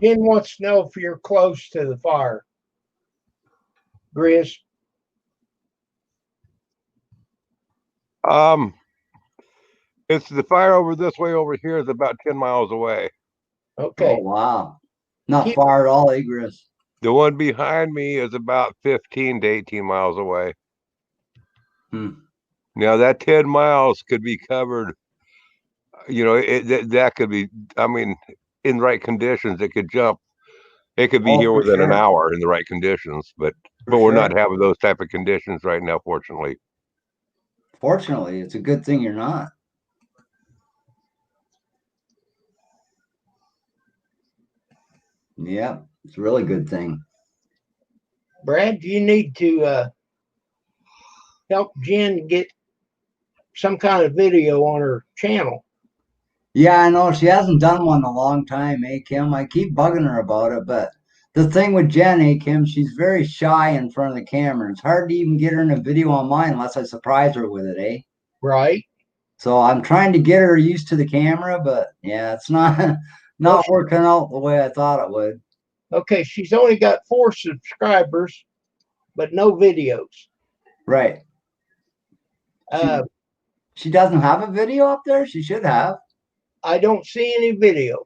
Ken wants to know if you're close to the fire. Grizz. It's the fire over this way over here is about 10 miles away. Okay. Oh, wow. Not far at all, Igris. The one behind me is about 15 to 18 miles away. Now that 10 miles could be covered, that could be, in right conditions, it could jump. It could be here within an hour in the right conditions, but we're not having those type of conditions right now, fortunately. Fortunately, it's a good thing you're not. Yeah, it's a really good thing. Brad, you need to help Jen get some kind of video on her channel. Yeah, I know she hasn't done one in a long time, eh, Kim? I keep bugging her about it, but the thing with Jen, eh, Kim, she's very shy in front of the camera. It's hard to even get her in a video on mine unless I surprise her with it, eh? Right. So I'm trying to get her used to the camera, but yeah, it's not Well, not working out the way I thought it would. okay, she's only got 4 subscribers, but no videos. Right. Uh, She doesn't have a video up there? She should have. I don't see any videos.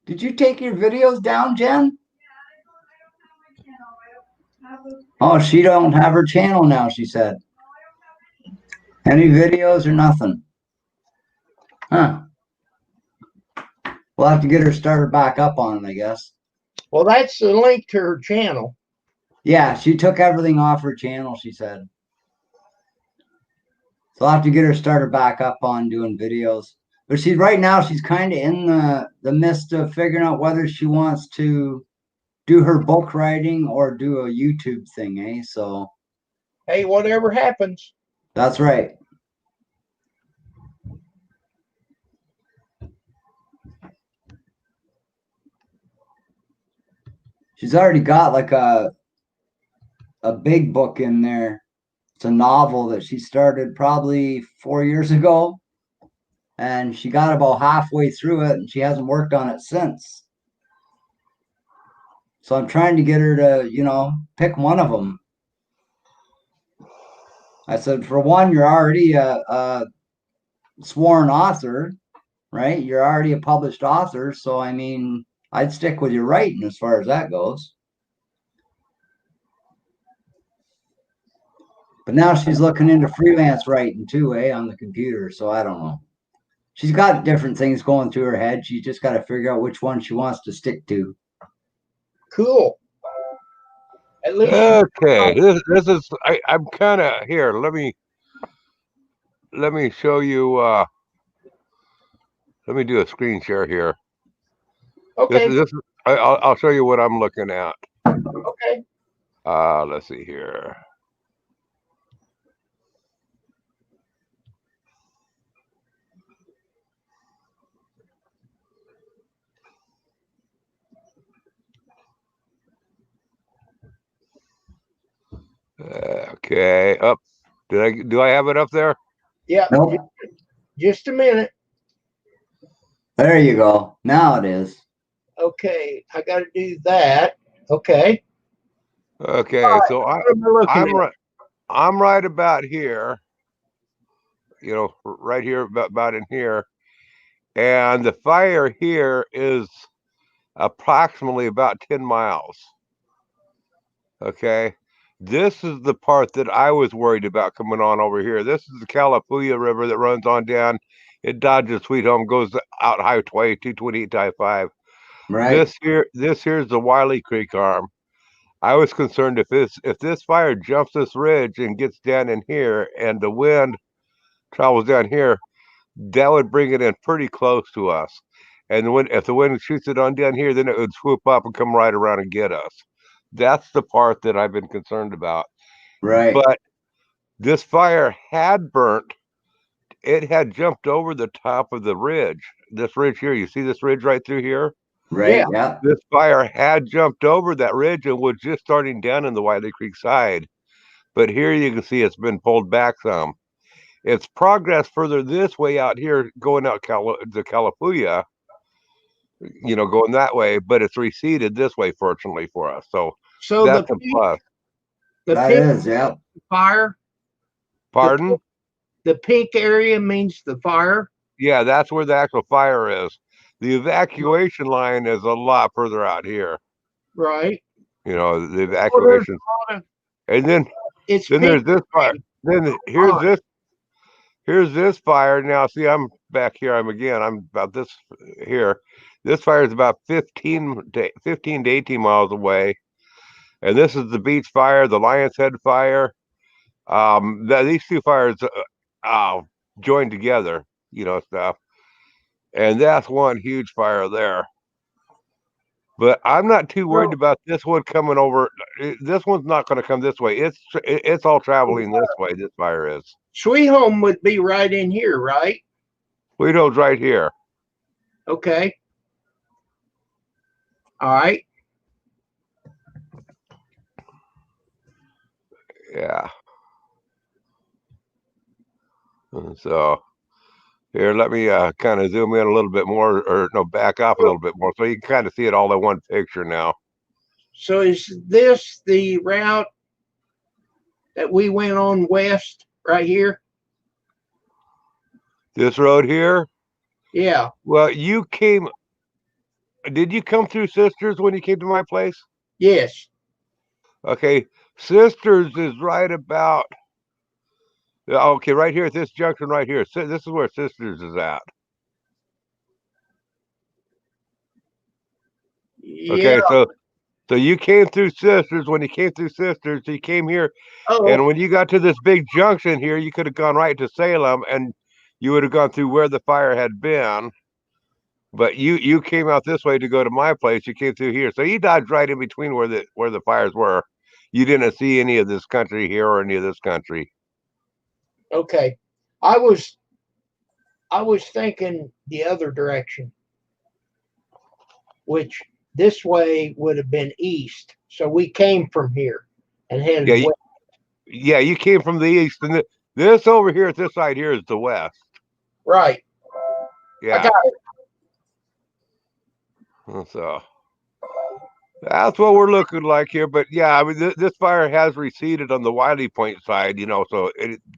Did you take your videos down, Jen? Oh, she don't have her channel now, she said. Any videos or nothing? Huh. We'll have to get her started back up on it, I guess. Well, that's the link to her channel. Yeah, she took everything off her channel, she said. So I'll have to get her started back up on doing videos. But she's right now, she's kind of in the midst of figuring out whether she wants to do her book writing or do a YouTube thing, eh? So Hey, whatever happens. that's right. She's already got like a big book in there. It's a novel that she started probably 4 years ago. And she got about halfway through it and she hasn't worked on it since. So I'm trying to get her to, pick one of them. I said, for one, you're already a sworn author, right? You're already a published author. So, I mean, I'd stick with your writing as far as that goes. But now she's looking into freelance writing too, on the computer. So I don't know. She's got different things going through her head. She's just got to figure out which one she wants to stick to. Cool. At least Okay, this is I'm kind of here. Let me show you. Let me do a screen share here. okay. I'll show you what I'm looking at. Okay. Let's see here. Okay, up. Do I have it up there? Yeah. Nope. Just a minute. There you go. Now it is. Okay, I got to do that. Okay. Okay, so What am I looking at? I'm right about here. Right here about in here, and the fire here is approximately about 10 miles. Okay. This is the part that I was worried about coming on over here. This is the Calapooya River that runs on down. It dodges Sweet Home, goes out Highway 228 I-5. Right. This here is the Wiley Creek arm. I was concerned if this fire jumps this ridge and gets down in here and the wind travels down here, that would bring it in pretty close to us. And if the wind shoots it on down here, then it would swoop up and come right around and get us. That's the part that I've been concerned about. Right. But this fire had burnt. It had jumped over the top of the ridge. This ridge here, you see this ridge right through here? Right. Yeah. This fire had jumped over that ridge and was just starting down in the Wiley Creek side. But here you can see it's been pulled back some. It's progressed further this way out here, going out the Calapooya, going that way, but it's receded this way, fortunately for us. So that's a plus. That pink is, yeah. fire. Pardon? The pink area means the fire. Yeah, that's where the actual fire is. The evacuation line is a lot further out here. Right. The evacuation. And then there's this fire. Then here's this fire. Now, see, I'm back here. I'm about this here. This fire is about 15 to 18 miles away. And this is the Beach Fire, the Lion's Head Fire. These two fires joined together, stuff. And that's one huge fire there. But I'm not too worried about this one coming over. This one's not going to come this way. It's all traveling this way. This fire is. Sweet Home would be right in here, right? Sweet Home's right here. Okay. All right. Yeah. So here, let me kind of zoom in a little bit more, or no, back off a little bit more, so you can kind of see it all in one picture now. So is this the route that we went on west right here? This road here. Yeah. Well, you came. Did you come through Sisters when you came to my place? Yes. Okay, Sisters is right about. Okay, right here at this junction right here. This is where Sisters is at. Okay, Yeah. so you came through Sisters. When you came through Sisters, you came here, Oh, and when you got to this big junction here, you could have gone right to Salem, and you would have gone through where the fire had been. But you came out this way to go to my place. You came through here, so you dodged right in between where the fires were. You didn't see any of this country here or any of this country. okay. I was thinking the other direction, which this way would have been east. So we came from here and headed Yeah, west. yeah, you came from the east, and this over here at this side here is the west. Right. Yeah. I got it. So that's what we're looking like here. But yeah, I mean, this fire has receded on the Wiley Point side, so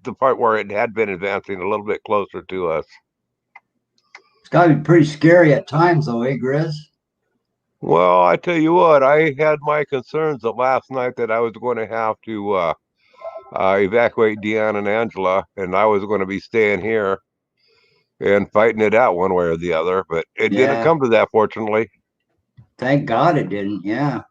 the part where it had been advancing a little bit closer to us. It's got to be pretty scary at times, though, eh, Grizz? Well, I tell you what, I had my concerns that last night that I was going to have to evacuate Deanna and Angela, and I was going to be staying here and fighting it out one way or the other. But it didn't come to that, fortunately. Thank God it didn't. Yeah.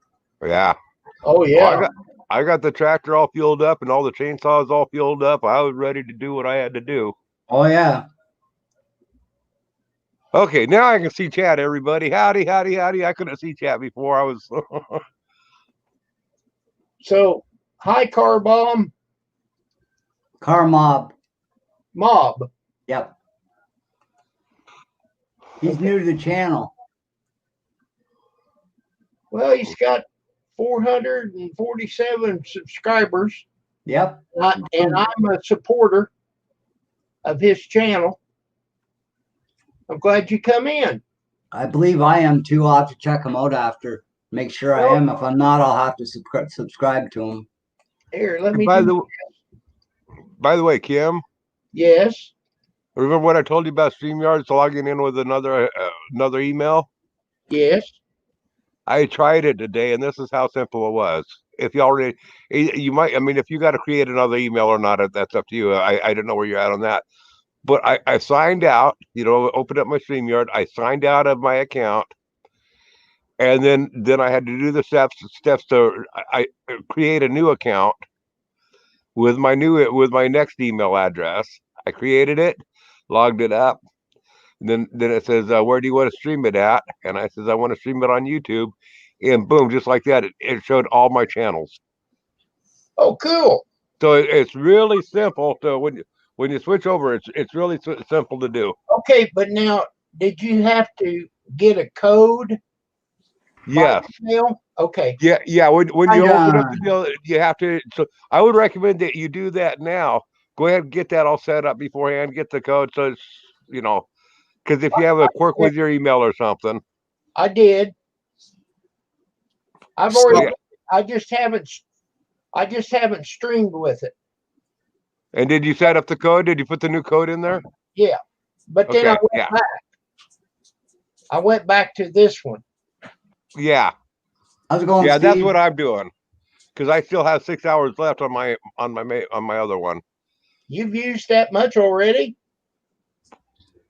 Yeah. Oh yeah. Well, I got the tractor all fueled up and all the chainsaws all fueled up. I was ready to do what I had to do. Oh yeah. Okay, now I can see chat, everybody. Howdy, howdy, howdy. I couldn't see chat before. I was. So hi car bomb Car mob. mob. Yep. He's new to the channel. Well, he's got 447 subscribers. Yep. And I'm a supporter of his channel. I'm glad you come in. I believe I am too. I'll have to check him out after. Make sure I am. If I'm not, I'll have to subscribe to him. Here, let me. By the way, Kim. Yes. Remember what I told you about StreamYard logging in with another email? Yes. I tried it today, and this is how simple it was. If you might, I mean, if you got to create another email or not, that's up to you. I don't know where you're at on that. But I signed out, opened up my StreamYard. I signed out of my account. And then I had to do the steps to I create a new account with my next email address. I created it, logged it up. Then it says, where do you want to stream it at? And I says, I want to stream it on YouTube. And boom, just like that, it showed all my channels. Oh, cool. So it's really simple. So when you switch over, it's really simple to do. Okay, but now, did you have to get a code? Yes. Email? Okay. Yeah. When you open up the deal, you have to. So I would recommend that you do that now. Go ahead and get that all set up beforehand. Get the code, so it's because if you have a quirk with your email or something. I did. I've already. I just haven't streamed with it. And did you set up the code? Did you put the new code in there? Yeah, but then I went back. I went back to this one. Yeah. How's it going? Yeah, Steve? that's what I'm doing. Because I still have 6 hours left on my other one. You've used that much already?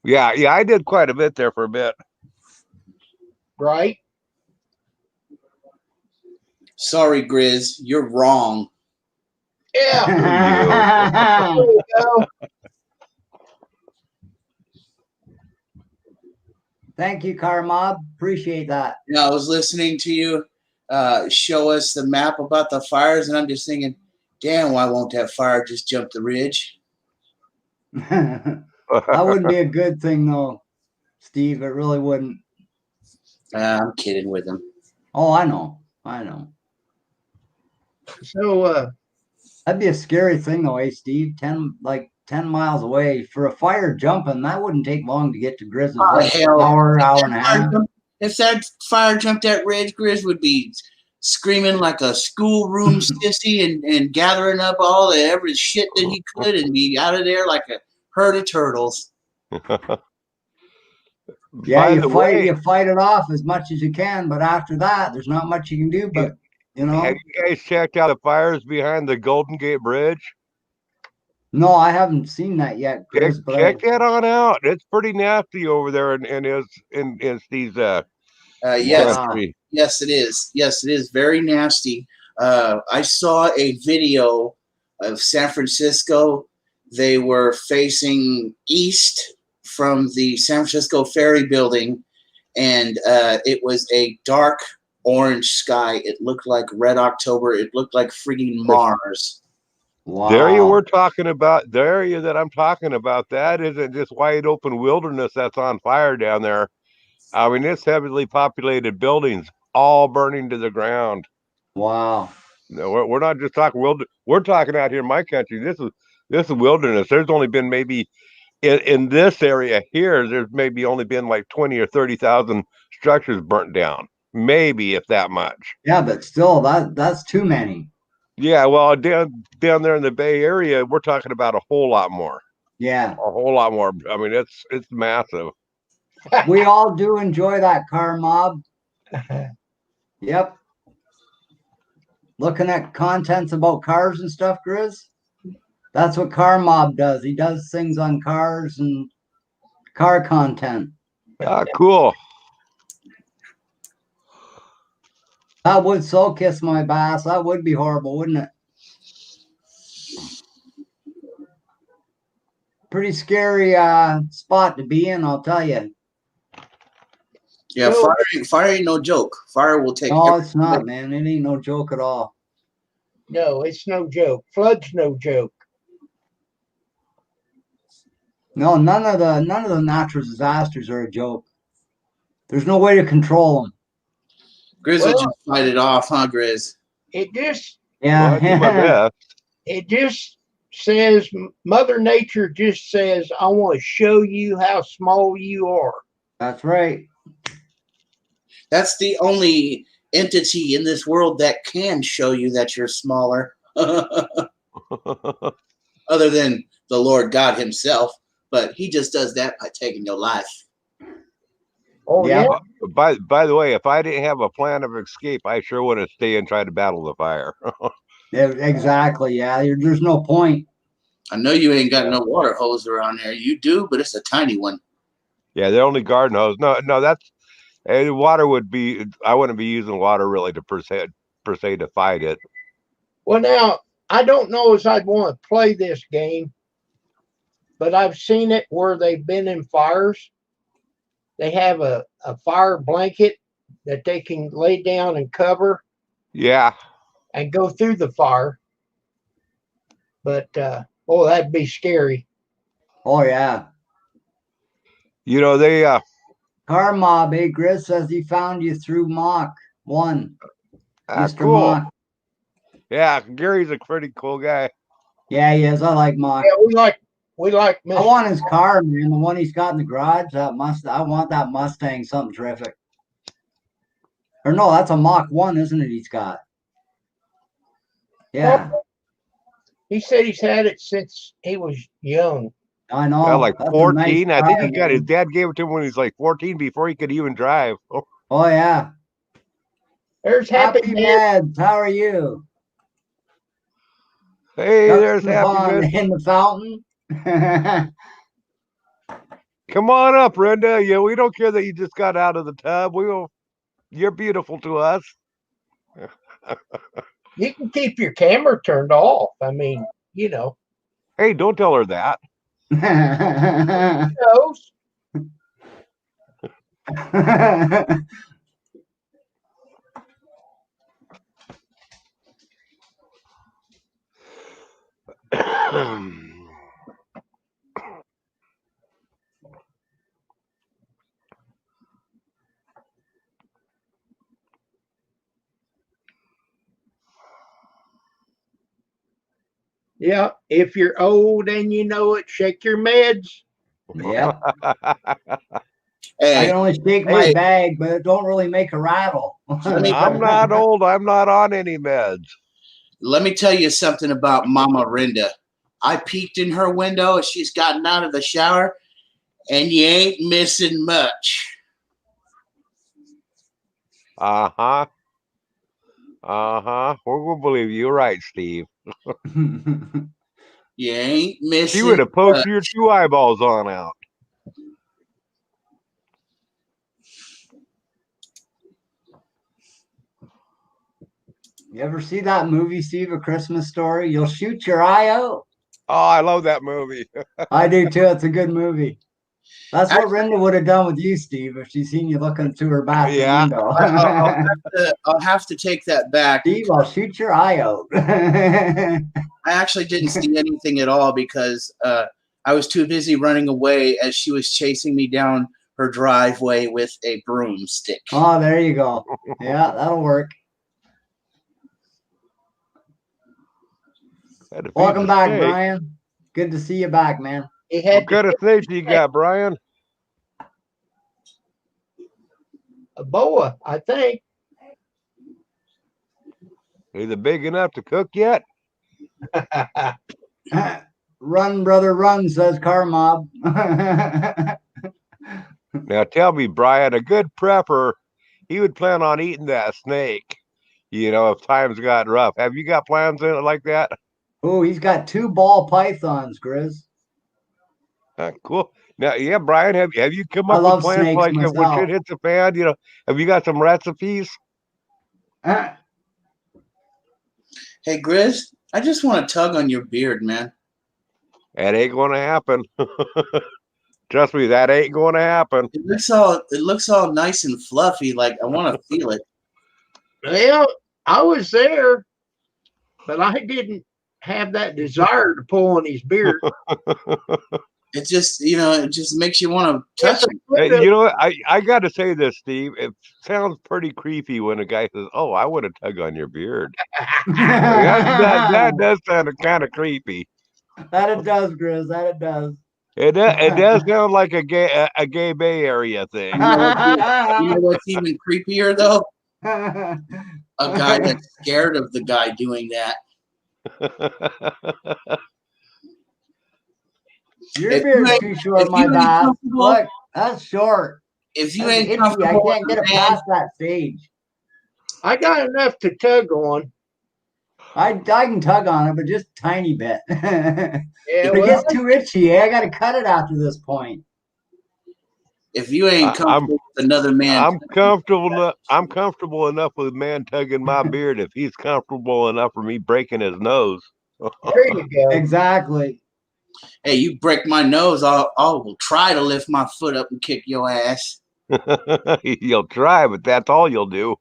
Yeah, I did quite a bit there for a bit. Right. Sorry, Grizz, you're wrong. Yeah. There you go. Thank you, Car Mob. Appreciate that. You know, I was listening to you show us the map about the fires, and I'm just thinking, damn, why won't that fire just jump the ridge? That wouldn't be a good thing, though, Steve. It really wouldn't. I'm kidding with him. Oh, I know. I know. So, That'd be a scary thing, though, eh, Steve? 10 miles away for a fire jumping. That wouldn't take long to get to Grizz's. Oh, Like hell. hour and a half. If that fire jumped that ridge, Grizz would be screaming like a schoolroom sissy and gathering up all the every shit that he could and be out of there like a herd of turtles. Yeah, By you the fight way, you fight it off as much as you can, but after that, there's not much you can do. But you know, have you guys checked out the fires behind the Golden Gate Bridge? no, I haven't seen that yet, Check, Chris. But check that on out. It's pretty nasty over there in Steve's Yes, Wow. country. yes, it is. Yes, it is very nasty. I saw a video of San Francisco. They were facing east from the San Francisco Ferry Building, and it was a dark orange sky. It looked like Red October. It looked like freaking Mars. Wow. The area we're talking about, the area that I'm talking about, that isn't just wide open wilderness that's on fire down there. I mean, it's heavily populated buildings, all burning to the ground. Wow. No, we're not just talking wilderness. We're talking out here in my country. This is wilderness. There's only been maybe in this area here. There's maybe only been like 20 or 30,000 structures burnt down, maybe if that much. Yeah, but still, that's too many. Yeah, well, down there in the Bay Area, we're talking about a whole lot more. Yeah, A whole lot more. I mean, it's massive. we all do enjoy that, Car Mob. Yep. Looking at contents about cars and stuff, Grizz. That's what Car Mob does. He does things on cars and car content. Cool. That would so kiss my bass. That would be horrible, wouldn't it? Pretty scary spot to be in, I'll tell you. Yeah, So- fire ain't no joke. Fire will take. No, it's not, man. It ain't no joke at all. no, it's no joke. Flood's no joke. No, none of the natural disasters are a joke. There's no way to control them. Grizz Well- will just fight it off, huh, Grizz? It just Well, I do my Yeah. best. says Mother Nature just says, I want to show you how small you are. That's right. That's the only entity in this world that can show you that you're smaller, other than the Lord God Himself. But He just does that by taking your life. Oh Yeah. yeah. By the way, if I didn't have a plan of escape, I sure wouldn't stay and try to battle the fire. Yeah, exactly. Yeah, there's no point. I know you ain't got no water hose around there. You do, but it's a tiny one. Yeah, they're only garden hose. No, that's water would be. I wouldn't be using water really to per se to fight it. Well, now I don't know as I'd want to play this game, but I've seen it where they've been in fires. They have a fire blanket that they can lay down and cover Yeah, and go through the fire. But oh, that'd be scary. Oh yeah. you know they. Car Mob, Grizz says he found you through Mock 1. Mr. Cool. Mock. Yeah, Gary's a pretty cool guy. Yeah, he is. I like Mock. Yeah, we like I Mr. want his car, man. The one he's got in the garage. I want that Mustang. Something terrific. Or no, that's a Mach 1, isn't it? He's got. Yeah, He said he's had it since he was young. I know. Well, like That's a 14. nice I think car, he got his man. dad gave it to him when he was like 14 before he could even drive. Oh, Oh yeah. There's Happy Happy Man. Meds. How are you? hey, there's Ducks Happy pond Man. in the fountain. Come on up, Brenda. Yeah, we don't care that you just got out of the tub. You're beautiful to us. You can keep your camera turned off. I mean, you know. Hey, don't tell her that. Knows. Yeah, if you're old and you know it, shake your meds. Yep. I Hey, can only shake my Hey. bag, but it don't really make a rattle. I'm not old. I'm not on any meds. let me tell you something about Mama Rinda. I peeked in her window as she's gotten out of the shower, and you ain't missing much. Uh-huh. Uh-huh. We're gonna believe you. You're right, Steve. You ain't She missing would have poked much. your 2 eyeballs on out. You ever see that movie, Steve, A Christmas Story? You'll shoot your eye out. Oh, I love that movie. I do too. It's a good movie. That's what Actually, Rinda would have done with you, Steve, if she's seen you looking through her bathroom Yeah. window. I'll have to take that back. Steve, I'll shoot your eye out. I actually didn't see anything at all because I was too busy running away as she was chasing me down her driveway with a broomstick. Oh, there you go. Yeah, that'll work. Had to feed Welcome the back, snake. Brian. Good to see you back, man. He What had kind of snake do you got, Brian? a boa, I think. Is it big enough to cook yet? Run, brother, run, says Carmob. Now tell me, Brian, a good prepper, he would plan on eating that snake, if times got rough. Have you got plans in it like that? Oh, he's got 2 ball pythons, Grizz. Cool. Now, yeah, Brian, have you come I up love with plans snakes like when myself. shit hits the fan? Have you got some recipes? Hey, Grizz, I just want to tug on your beard, man. That ain't gonna happen. Trust me, that ain't gonna happen. It looks all nice and fluffy. Like I want to feel it. Well, I was there, but I didn't have that desire to pull on his beard. It just makes you want to touch it. Hey, I got to say this, Steve. It sounds pretty creepy when a guy says, "Oh, I want to tug on your beard." That does sound kind of creepy. That it does, Grizz. That it does. It does sound like a gay Bay Area thing. You know what's even creepier though? A guy that's scared of the guy doing that. Your If beard's you too short, if my you ain't bad. comfortable- Look, that's short. If you That's ain't itchy. I comfortable can't with get it a man, past that stage. I got enough to tug on. I can tug on it, but just a tiny bit. Yeah, If it gets too itchy, I got to cut it after this point. if you ain't comfortable with another man, I'm comfortable enough with a man tugging my beard if he's comfortable enough for me breaking his nose. there you go. Exactly. hey, you break my nose, I will try to lift my foot up and kick your ass. You'll try, but that's all you'll do.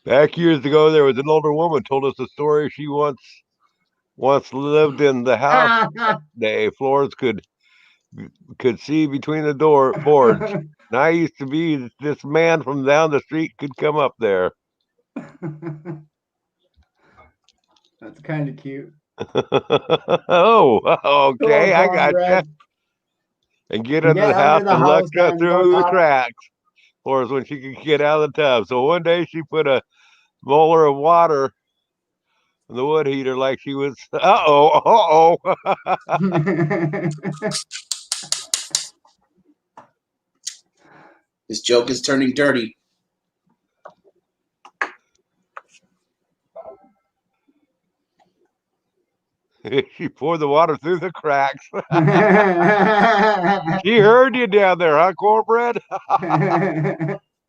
Back years ago, there was an older woman told us a story. She once lived in the house. The floors could see between the boards. And I used to be this man from down the street could come up there. That's kind of cute. Oh, okay, Go I on, got you. Brad. And get And under get the house under the and look house and through look the up. cracks. Or when she could get out of the tub. So one day she put a molar of water in the wood heater like she was. Uh-oh. This joke is turning dirty. She poured the water through the cracks. She heard you down there, huh, cornbread?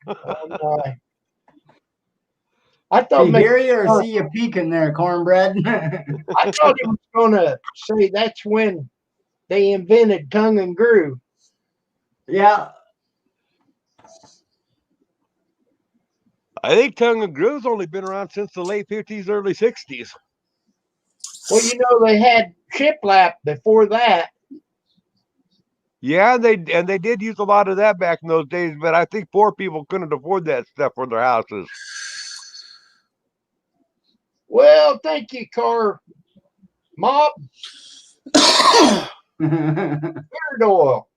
Oh, my. I thought See maybe hear you or see you peeking there, cornbread? I thought he was gonna say that's when they invented tongue and groove. Yeah. I think tongue and groove's only been around since the late 50s, early 60s. Well, they had shiplap before that. Yeah, they did use a lot of that back in those days, but I think poor people couldn't afford that stuff for their houses. Well, thank you, Car Mob. Beard oil.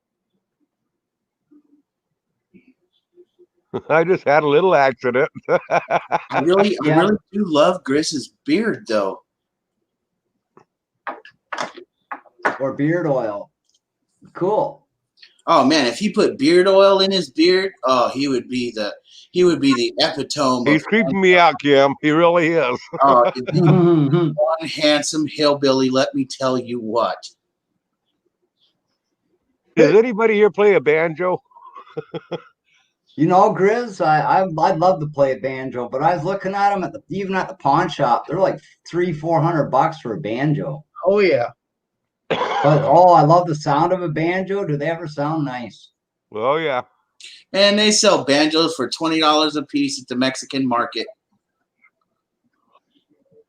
I just had a little accident. I really do love Chris's beard, though. Or beard oil. Cool. Oh man, if he put beard oil in his beard, oh, he would be the epitome He's of creeping me out, Kim. He really is. oh, one handsome hillbilly. Let me tell you what. Does anybody here play a banjo? Grizz, I'd love to play a banjo, but I was looking at them even at the pawn shop. They're like $300-400 for a banjo. Oh yeah. But I love the sound of a banjo. Do they ever sound nice? Oh yeah. And they sell banjos for $20 a piece at the Mexican market.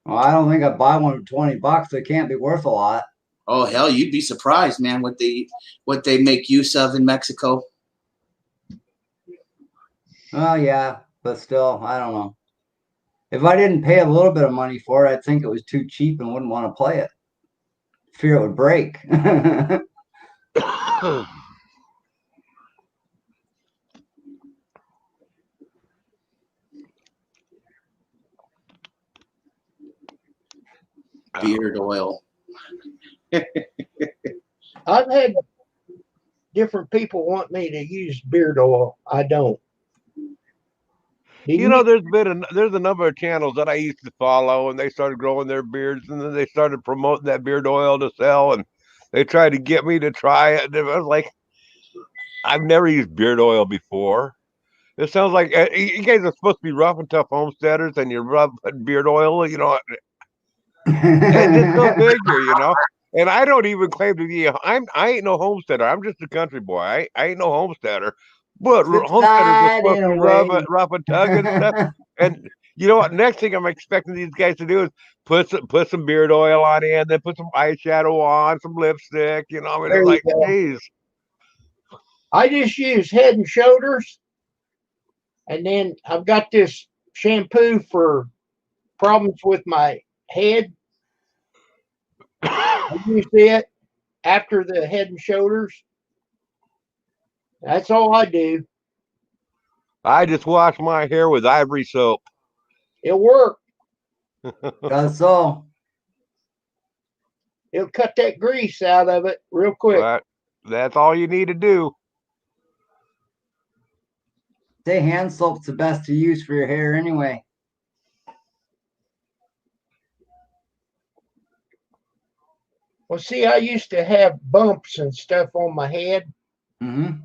Well, I don't think I'd buy one for $20. They can't be worth a lot. Oh hell, you'd be surprised, man, what they make use of in Mexico. Oh yeah, but still, I don't know. If I didn't pay a little bit of money for it, I'd think it was too cheap and wouldn't want to play it. Fear it would break. Beard oil. I've had different people want me to use beard oil. I don't. There's a number of channels that I used to follow, and they started growing their beards, and then they started promoting that beard oil to sell, and they tried to get me to try it. And I was like, I've never used beard oil before. It sounds like you guys are supposed to be rough and tough homesteaders, and you rub beard oil, and just go figure, And I don't even claim to be. I ain't no homesteader. I'm just a country boy. I ain't no homesteader. But homesteaders are supposed to be rough and tug and stuff. And you know what? Next thing I'm expecting these guys to do is put some beard oil on it, and then put some eyeshadow on, some lipstick. It's like, geez. I just use Head and Shoulders, and then I've got this shampoo for problems with my head. I use it after the Head and Shoulders. That's all I do. I just wash my hair with Ivory soap. It'll work. That's all. It'll cut that grease out of it real quick. But that's all you need to do. Say hand soap's the best to use for your hair anyway. Well, see, I used to have bumps and stuff on my head. Mm-hmm.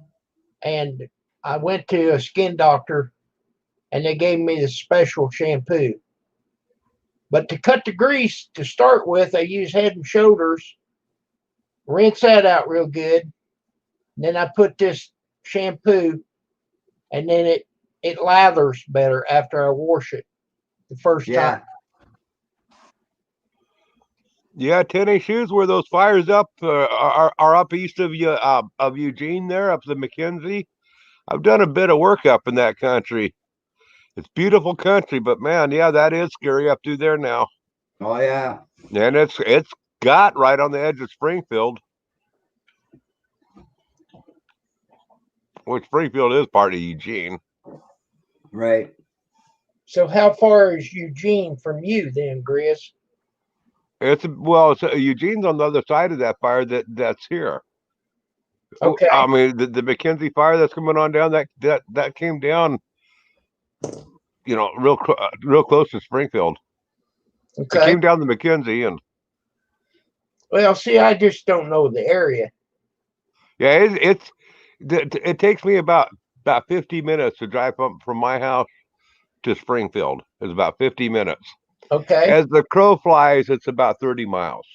And I went to a skin doctor, and they gave me the special shampoo. But to cut the grease to start with, I use Head and Shoulders, rinse that out real good. Then I put this shampoo, and then it lathers better after I wash it the first time. Yeah, tennis shoes where those fires up are up east of Eugene there, up the McKenzie. I've done a bit of work up in that country. It's beautiful country, but man, yeah, that is scary up through there now. Oh yeah. And it's got right on the edge of Springfield. Which Springfield is part of Eugene. Right. So how far is Eugene from you then, Grizz? Eugene's on the other side of that fire that's here. Okay. I mean, the McKenzie fire that's coming on down, that came down, real close to Springfield. Okay. It came down the McKenzie, and well, see, I just don't know the area. yeah, it takes me about 50 minutes to drive from my house to Springfield. It's about 50 minutes. Okay. As the crow flies, it's about 30 miles.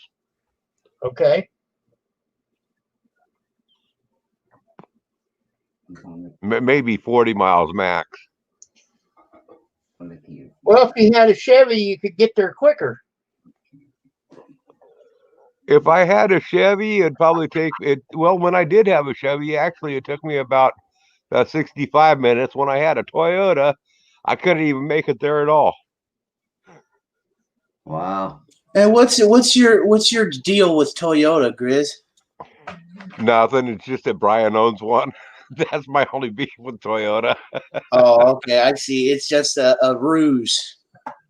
Okay. Maybe 40 miles max. Well, if you had a Chevy, you could get there quicker. If I had a Chevy, it'd probably take it. Well, when I did have a Chevy, actually, it took me about 65 minutes. When I had a Toyota, I couldn't even make it there at all. Wow. And what's your deal with Toyota, Grizz? Nothing. It's just that Brian owns one. That's my only beef with Toyota. Oh, okay, I see. It's just a ruse.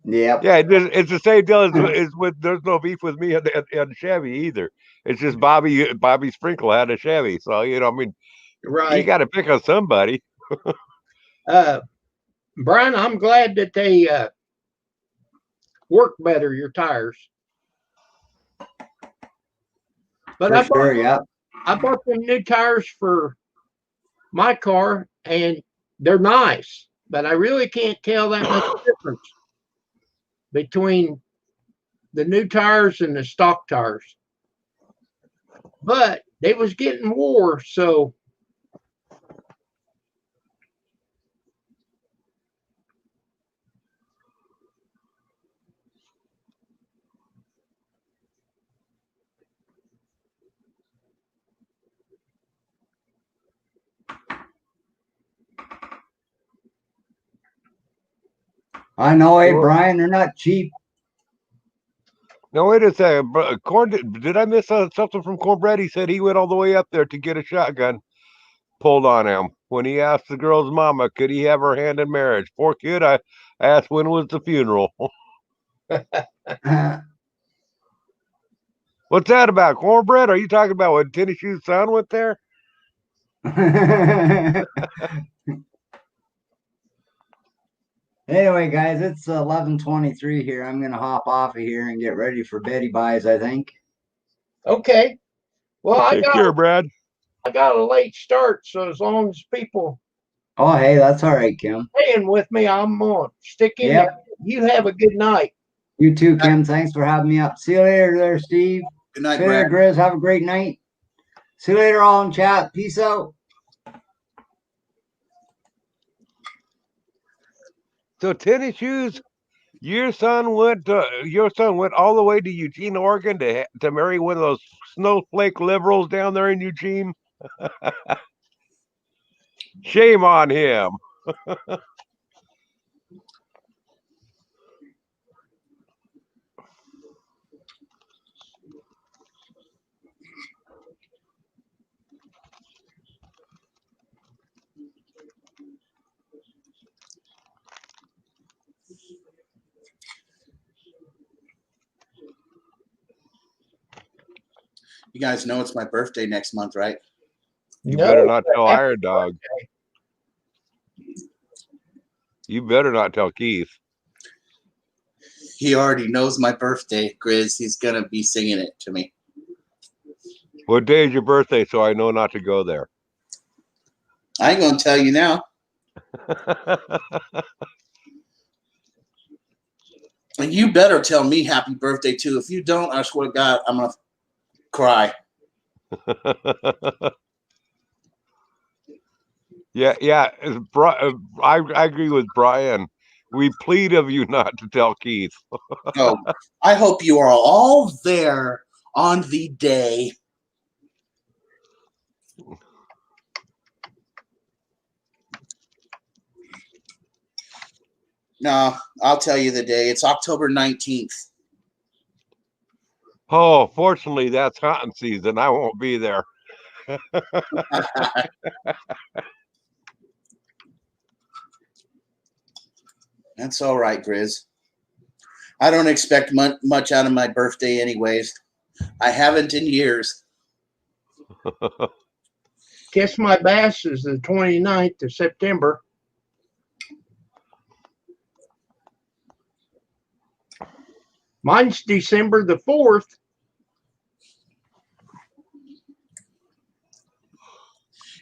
Yep. Yeah, it's the same deal as with. There's no beef with me and Chevy either. It's just Bobby Sprinkle had a Chevy, so I mean, you Right. got to pick on somebody. Brian, I'm glad that they work better, your tires. But For sure, yep. I bought them new tires for my car, and they're nice, but I really can't tell that much difference between the new tires and the stock tires. But they was getting wore, so I know, hey, Brian, they're not cheap. No, wait a second. Did I miss something from Cornbread? He said he went all the way up there to get a shotgun pulled on him when he asked the girl's mama, could he have her hand in marriage? Poor kid. I asked when was the funeral. What's that about? Cornbread? Are you talking about when Tennis Shoe's son went there? Anyway, guys, it's 11:23 here. I'm gonna hop off of here and get ready for Betty Buys, I think. okay. Well, Take care, Brad. I got a late start, so as long as people Oh, hey, that's all right, Kim. staying with me, I'm on. Stick in Yep. there. You have a good night. You too, Kim. Thanks for having me up. See you later there, Steve. Good night, See you later, Brad. Grizz. Have a great night. See you later all in chat. Peace out. So Tennis Shoes, your son went all the way to Eugene, Oregon to marry one of those snowflake liberals down there in Eugene. Shame on him. You guys know it's my birthday next month, right? You better not tell Iron Dog. You better not tell Keith. He already knows my birthday, Grizz. He's gonna be singing it to me. What day is your birthday so I know not to go there? I ain't gonna tell you now. And you better tell me happy birthday too. If you don't, I swear to God, I'm gonna cry. Yeah. I agree with Brian. We plead of you not to tell Keith. Oh, I hope you are all there on the day. No, I'll tell you the day. It's October 19th. Oh, fortunately, that's hunting season. I won't be there. That's all right, Grizz. I don't expect much out of my birthday anyways. I haven't in years. Kiss My Bass is the 29th of September. Mine's December the 4th.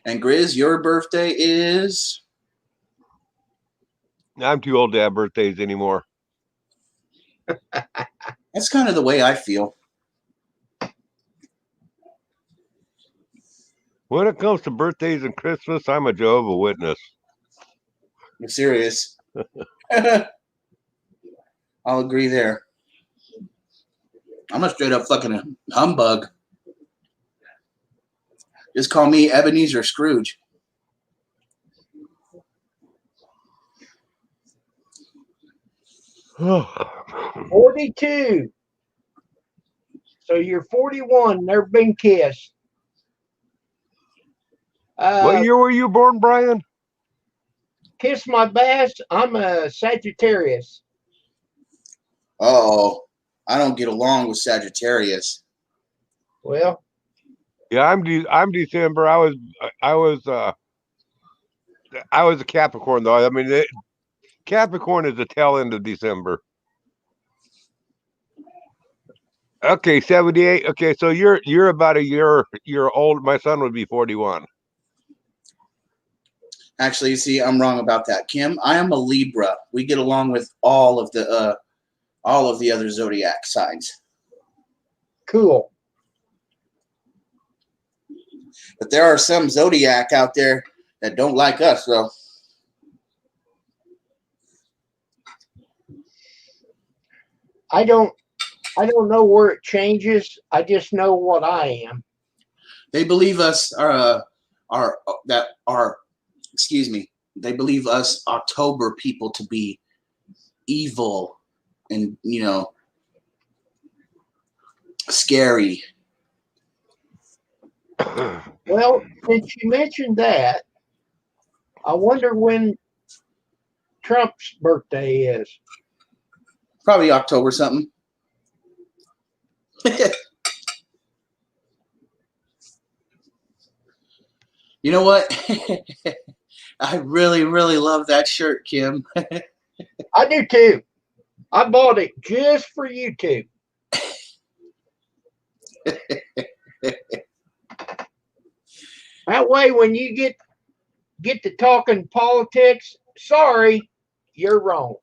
And Grizz, your birthday is I'm too old to have birthdays anymore. That's kind of the way I feel. When it comes to birthdays and Christmas, I'm a Jehovah's Witness. I'm serious. I'll agree there. I'm a straight up fucking humbug. Just call me Ebenezer Scrooge. What 42. So you're 41. Never been kissed. year were you born, Brian? Kiss my bass. I'm a Sagittarius. Oh, I don't get along with Sagittarius. Well, Yeah, I'm December. I was a Capricorn though. I mean, Capricorn is the tail end of December. Okay, 78. Okay, so you're about a year old. My son would be 41. Actually, see, I'm wrong about that, Kim. I am a Libra. We get along with all of the other zodiac signs. cool. But there are some zodiac out there that don't like us, though. I don't know where it changes. I just know what I am. They believe us they believe us October people to be evil and, scary. Well, since you mentioned that, I wonder when Trump's birthday is. Probably October something. You know what? I really, really love that shirt, Kim. I do too. I bought it just for you two. That way, when you get to talking politics, sorry, you're wrong.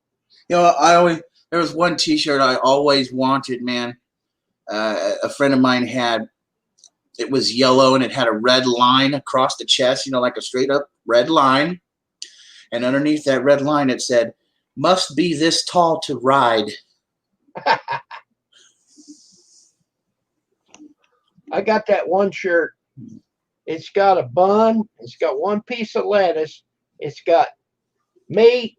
There was one T-shirt I always wanted, man. A friend of mine had. It was yellow and it had a red line across the chest, like a straight up red line. And underneath that red line, it said, "Must be this tall to ride." I got that one shirt. It's got a bun. It's got one piece of lettuce. It's got meat,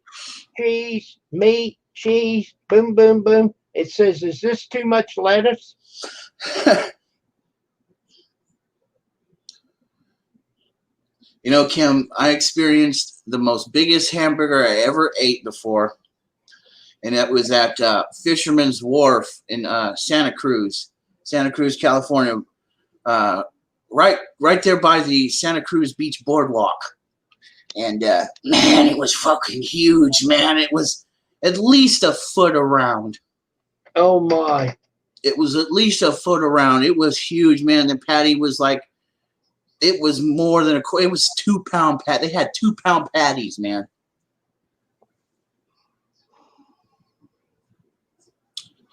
cheese, boom, boom, boom. It says, "Is this too much lettuce?" Kim, I experienced the most biggest hamburger I ever ate before. And that was at Fisherman's Wharf in Santa Cruz, California. Right there by the Santa Cruz Beach Boardwalk. And man, it was fucking huge, man. It was at least a foot around. Oh my. It was at least a foot around. It was huge, man. The patty was like, it was more than it was 2 pound pat. They had 2 pound patties, man.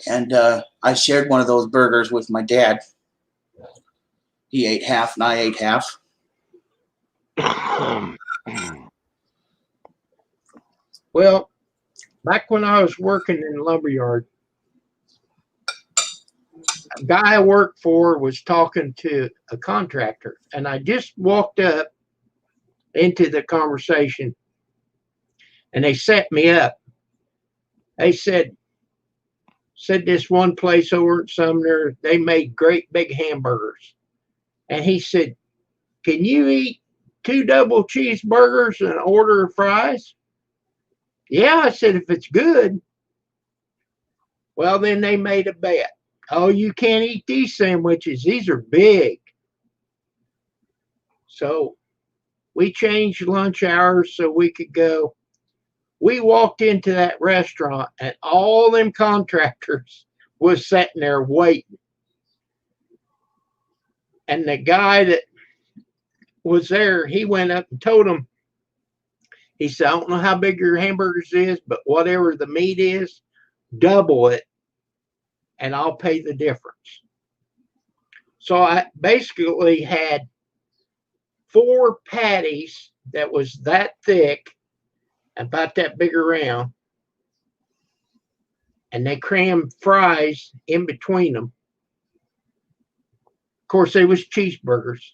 And I shared one of those burgers with my dad. He ate half and I ate half. Well, back when I was working in the lumberyard, a guy I worked for was talking to a contractor, and I just walked up into the conversation, and they set me up. They said this one place over at Sumner, they made great big hamburgers. And he said, "Can you eat 2 double cheeseburgers and an order of fries?" Yeah, I said, "if it's good." Well, then they made a bet. "Oh, you can't eat these sandwiches. These are big." So we changed lunch hours so we could go. We walked into that restaurant and all them contractors was sitting there waiting. And the guy that was there, he went up and told him, He said, I don't know how big your hamburgers is, but whatever the meat is, double it and I'll pay the difference. So I basically had 4 patties that was that thick, about that big around, and they crammed fries in between them. Of course, they was cheeseburgers,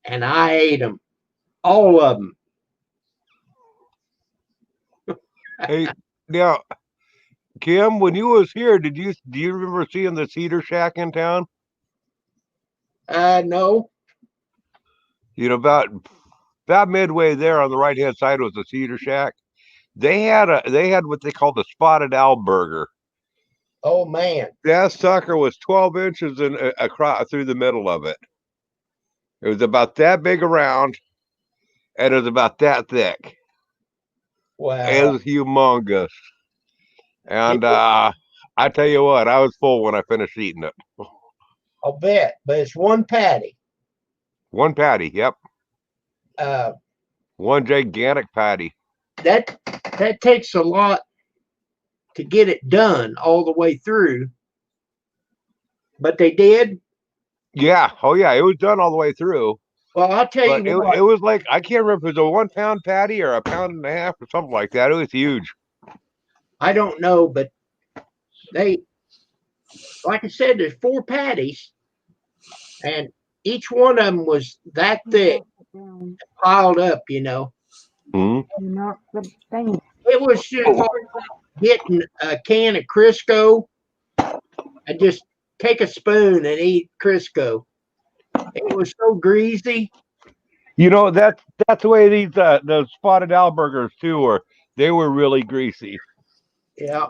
and I ate them, all of them. Hey, now, Kim, when you was here, do you remember seeing the Cedar Shack in town? No. You know, about midway there on the right hand side was the Cedar Shack. They had what they called the Spotted Owl burger. Oh man. That sucker was 12 inches across through the middle of it. It was about that big around, and it was about that thick. Wow. It was humongous. And I tell you what, I was full when I finished eating it. I'll bet, but it's one patty. One patty, yep. Uh, One gigantic patty. that takes a lot to get it done all the way through. But they did. Yeah. Oh yeah, it was done all the way through. Well, I'll tell But you what. it was like, I can't remember if it was a 1 pound patty or a pound and a half or something like that. It was huge. I don't know, but they, like I said, there's 4 patties, and each one of them was that thick, piled up, you know. Mm-hmm. Not the thing. It was just like getting a can of Crisco and just take a spoon and eat Crisco. It was so greasy. You know, that's the way these the Spotted Owl burgers too were. They were really greasy. Yeah.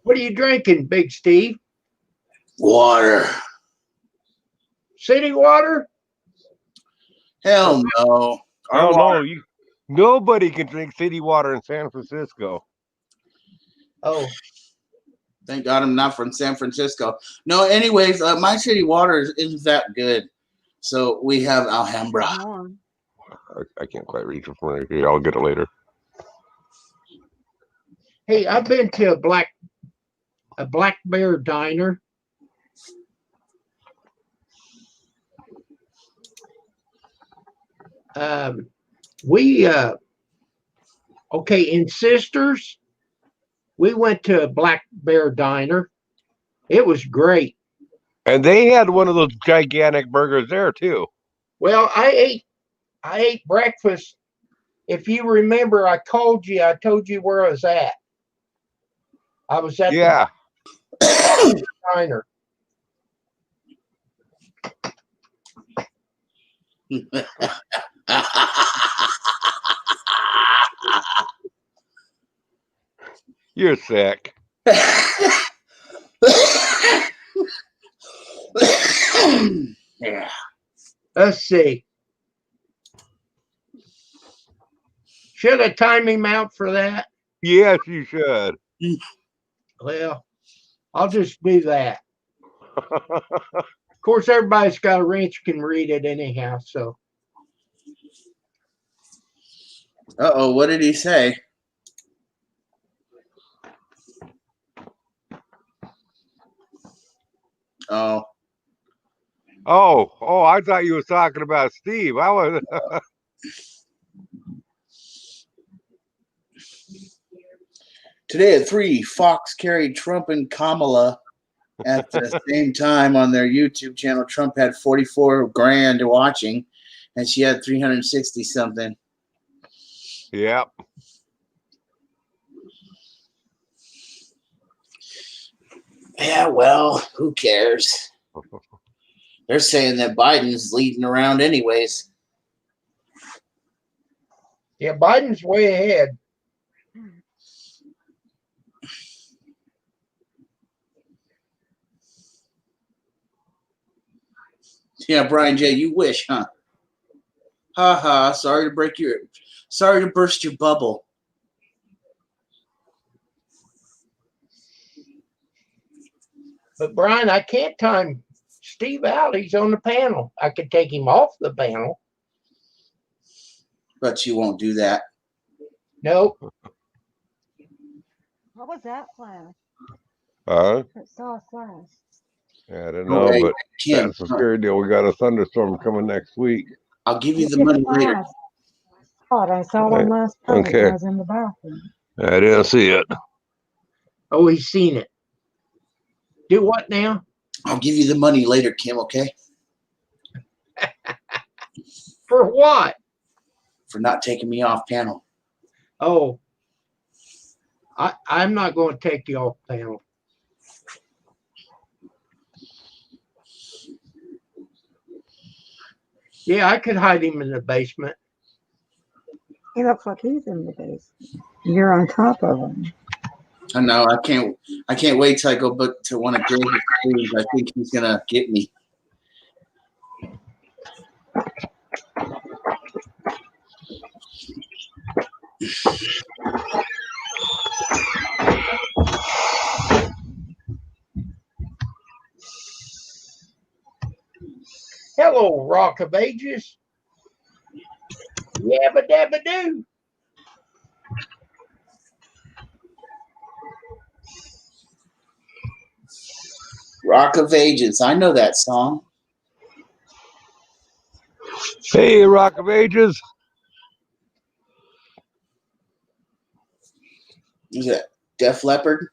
What are you drinking, Big Steve? Water. City water? Hell no. Our Oh water. no, nobody can drink city water in San Francisco. Oh, Thank God I'm not from San Francisco. No, anyways, my city water isn't that good. So we have Alhambra. I can't quite reach it from here. I'll get it later. hey, I've been to a Black Bear diner. Okay, in Sisters, we went to a Black Bear diner. It was great. And they had one of those gigantic burgers there too. Well, I ate breakfast. If you remember, I told you where I was at. I was at the diner. You're sick. Yeah. Let's see. Should I time him out for that? Yes, you should. Well, I'll just do that. Of course, everybody's got a wrench can read it anyhow. So, Uh-oh, what did he say? Oh. Oh, I thought you was talking about Steve. I was. Today at 3, Fox carried Trump and Kamala at the same time on their YouTube channel. Trump had 44 grand watching, and she had 360 something. Yep. Yeah, well, who cares? They're saying that Biden's leading around anyways. yeah, Biden's way ahead. Yeah, Brian J., you wish, huh? Ha ha, sorry to burst your bubble. But Brian, I can't time Steve out. He's on the panel. I could take him off the panel. But you won't do that. Nope. What was that flash? Huh? I saw a flash. Yeah, I don't know, Hey, but Kim, that's a scary deal. We got a thunderstorm coming next week. I'll give you the Look money at later. flash. God, I saw one last night. Okay. I was in the bathroom. I didn't see it. Oh, he's seen it. Do what now? I'll give you the money later, Kim, okay? For what? For not taking me off panel. Oh, I'm not going to take you off panel. Yeah, I could hide him in the basement. He looks like he's in the basement. You're on top of him. I know. I can't wait till I go back to one of Grace's streams. I think he's gonna get me. Hello, Rock of Ages. Yabba dabba doo. Rock of Ages. I know that song. Hey, Rock of Ages. Is it Def Leppard?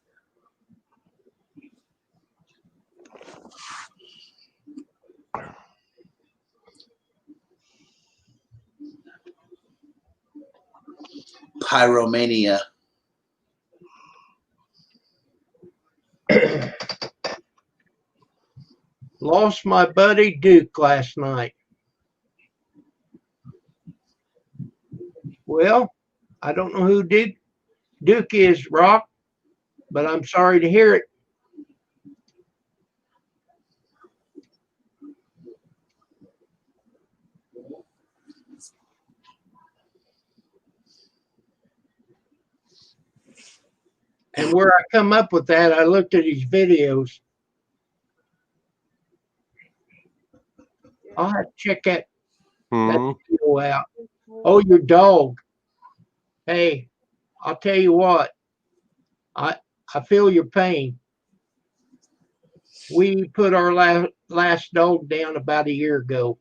Pyromania. Lost my buddy Duke last night. Well, I don't know who Duke is, Rock, but I'm sorry to hear it. And where I come up with that, I looked at his videos. I'll have to check that Hmm. video out. Oh, your dog. Hey, I'll tell you what. I feel your pain. We put our last dog down about a year ago.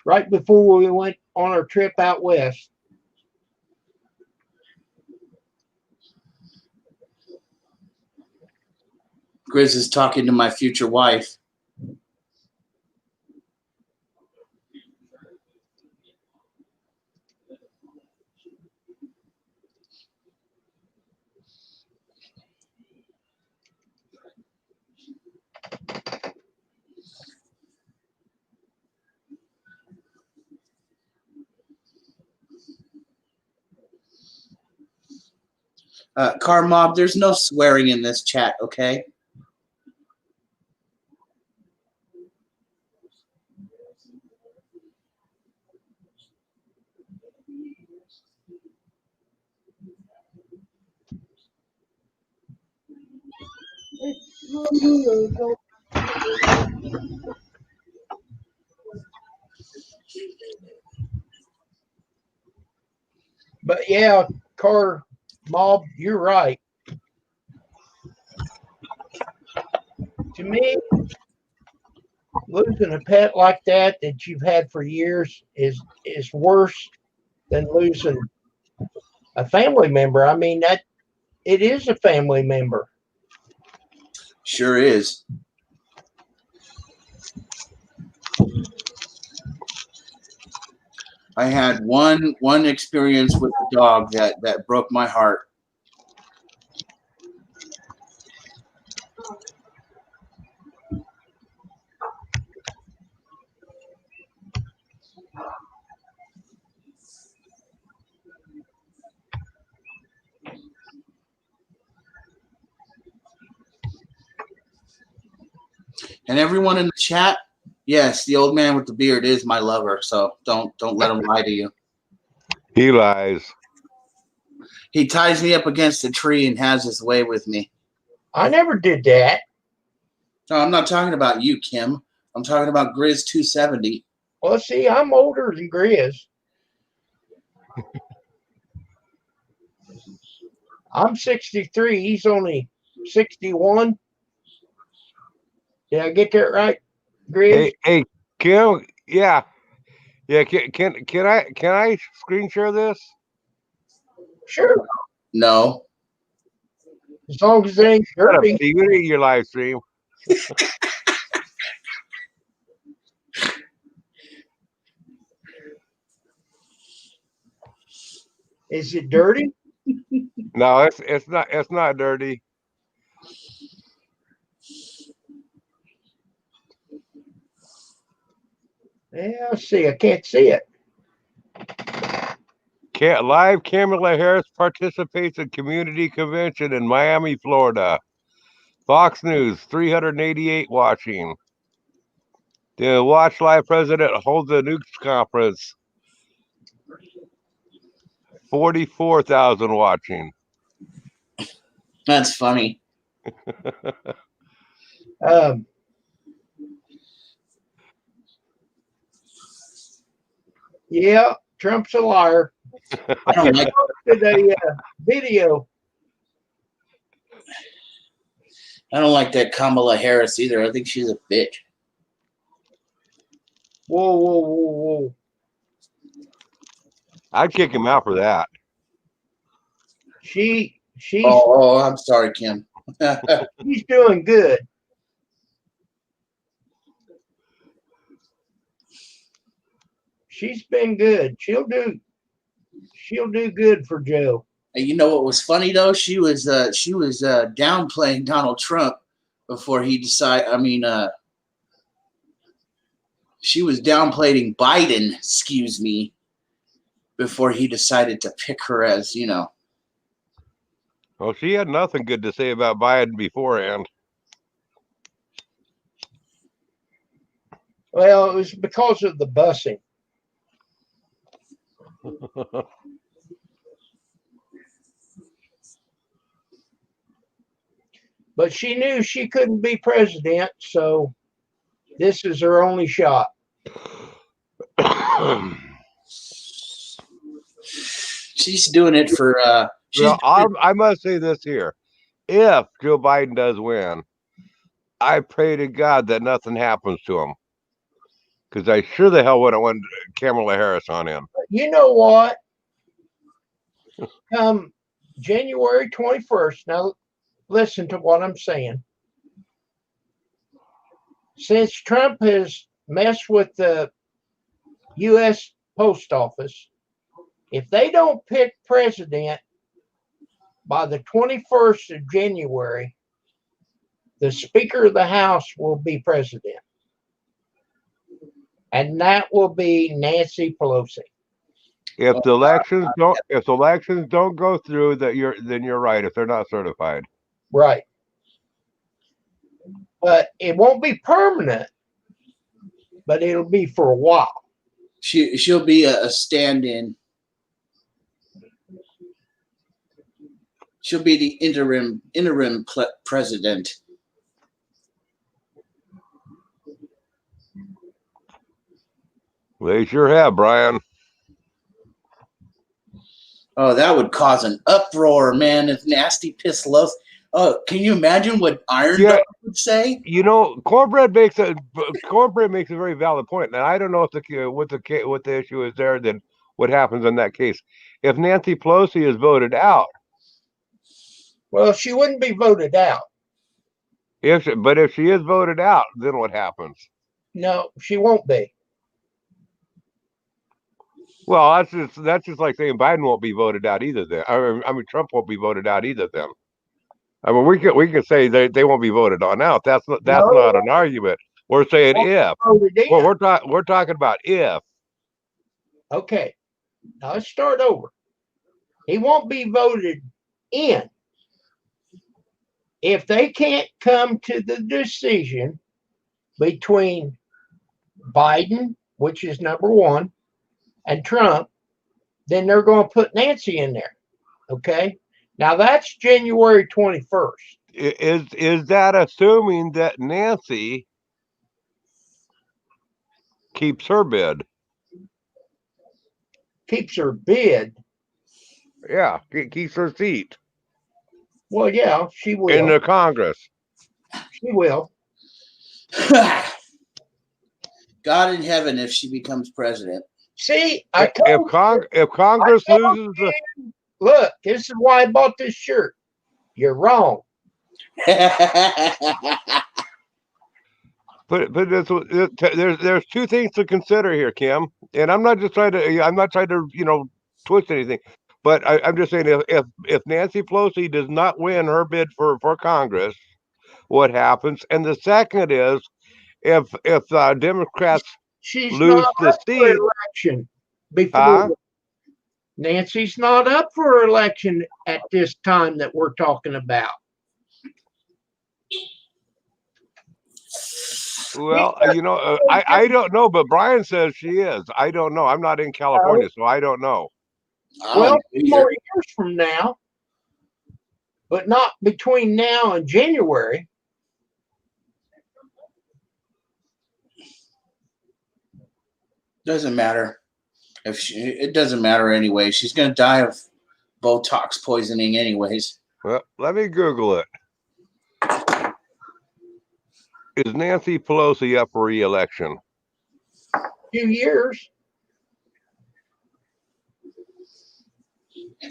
Right before we went on our trip out west. Grizz is talking to my future wife. Car Mob, there's no swearing in this chat, okay? But yeah, Car Mob, you're right. To me, losing a pet like that you've had for years is worse than losing a family member. I mean, that it is a family member. Sure is. I had one experience with the dog that broke my heart. And everyone in the chat, yes, the old man with the beard is my lover. So don't let him lie to you. He lies. He ties me up against a tree and has his way with me. I never did that. No, I'm not talking about you, Kim. I'm talking about Grizz 270. Well, see, I'm older than Grizz. I'm 63. He's only 61. Did I get that right, Grizz? Hey, Kim. Yeah. Can I screen share this? Sure. No. As long as it ain't Shut up, dirty. Steve. It ain't your live stream. Is it dirty? No, it's not dirty. Yeah, let's see. I can't see it. Live Kamala Harris participates in community convention in Miami, Florida. Fox News, 388 watching. The Watch Live president holds a news conference. 44,000 watching. That's funny. Yeah, Trump's a liar. I don't like Posted a video. that Kamala Harris either. I think she's a bitch. Whoa. I'd kick him out for that. She's Oh, I'm sorry, Kim. she's doing good. She's been good. She'll do good for Joe. You know what was funny though? She was downplaying Donald Trump before he decided. I mean, she was downplaying Biden. Excuse me. Before he decided to pick her as, you know. Well, she had nothing good to say about Biden beforehand. Well, it was because of the busing. But she knew she couldn't be president, so this is her only shot. She's doing it for. Well, I must say this here. If Joe Biden does win, I pray to God that nothing happens to him. Because I sure the hell wouldn't want Kamala Harris on him. You know what? January 21st, now listen to what I'm saying. Since Trump has messed with the U.S. Post Office, if they don't pick president by the 21st of January, the Speaker of the House will be president. And that will be Nancy Pelosi. If the elections don't go through, then you're right. If they're not certified, Right. But it won't be permanent, but it'll be for a while. She'll be a stand-in. She'll be the interim president. they sure have, Brian. Oh, that would cause an uproar, man. If Nasty Piss loves. Oh, can you imagine what Iron Dog would say? You know, Cornbread makes a very valid point, and I don't know if what the issue is there. Then what happens in that case if Nancy Pelosi is voted out? Well, she wouldn't be voted out. If she is voted out, then what happens? No, she won't be. Well, that's just like saying Biden won't be voted out either. Then I mean Trump won't be voted out either. Then I mean we can say they won't be voted on out. That's not an argument. We're saying if. Well, we're talking about if. Okay, now let's start over. He won't be voted in. If they can't come to the decision between Biden, which is number one, and Trump, then they're going to put Nancy in there. Okay? Now that's January 21st. is that assuming that Nancy keeps her bid? Keeps her bid. Yeah, keeps her seat Well, yeah, she will. in the Congress. She will. God in heaven, if she becomes president. See, I If told if Congress loses the look, this is why I bought this shirt. You're wrong. but there's two things to consider here, Kim. And I'm not trying to twist anything. But I'm just saying if Nancy Pelosi does not win her bid for Congress, what happens? And the second is if Democrats She's lose not the up for seat, election before. Nancy's not up for election at this time that we're talking about. well, I don't know, but Brian says she is. I don't know. I'm not in California, so I don't know. Well, 2 more years from now, but not between now and January. Doesn't matter. It doesn't matter anyway. She's gonna die of Botox poisoning anyways. Well, let me Google it. Is Nancy Pelosi up for re-election? 2 years.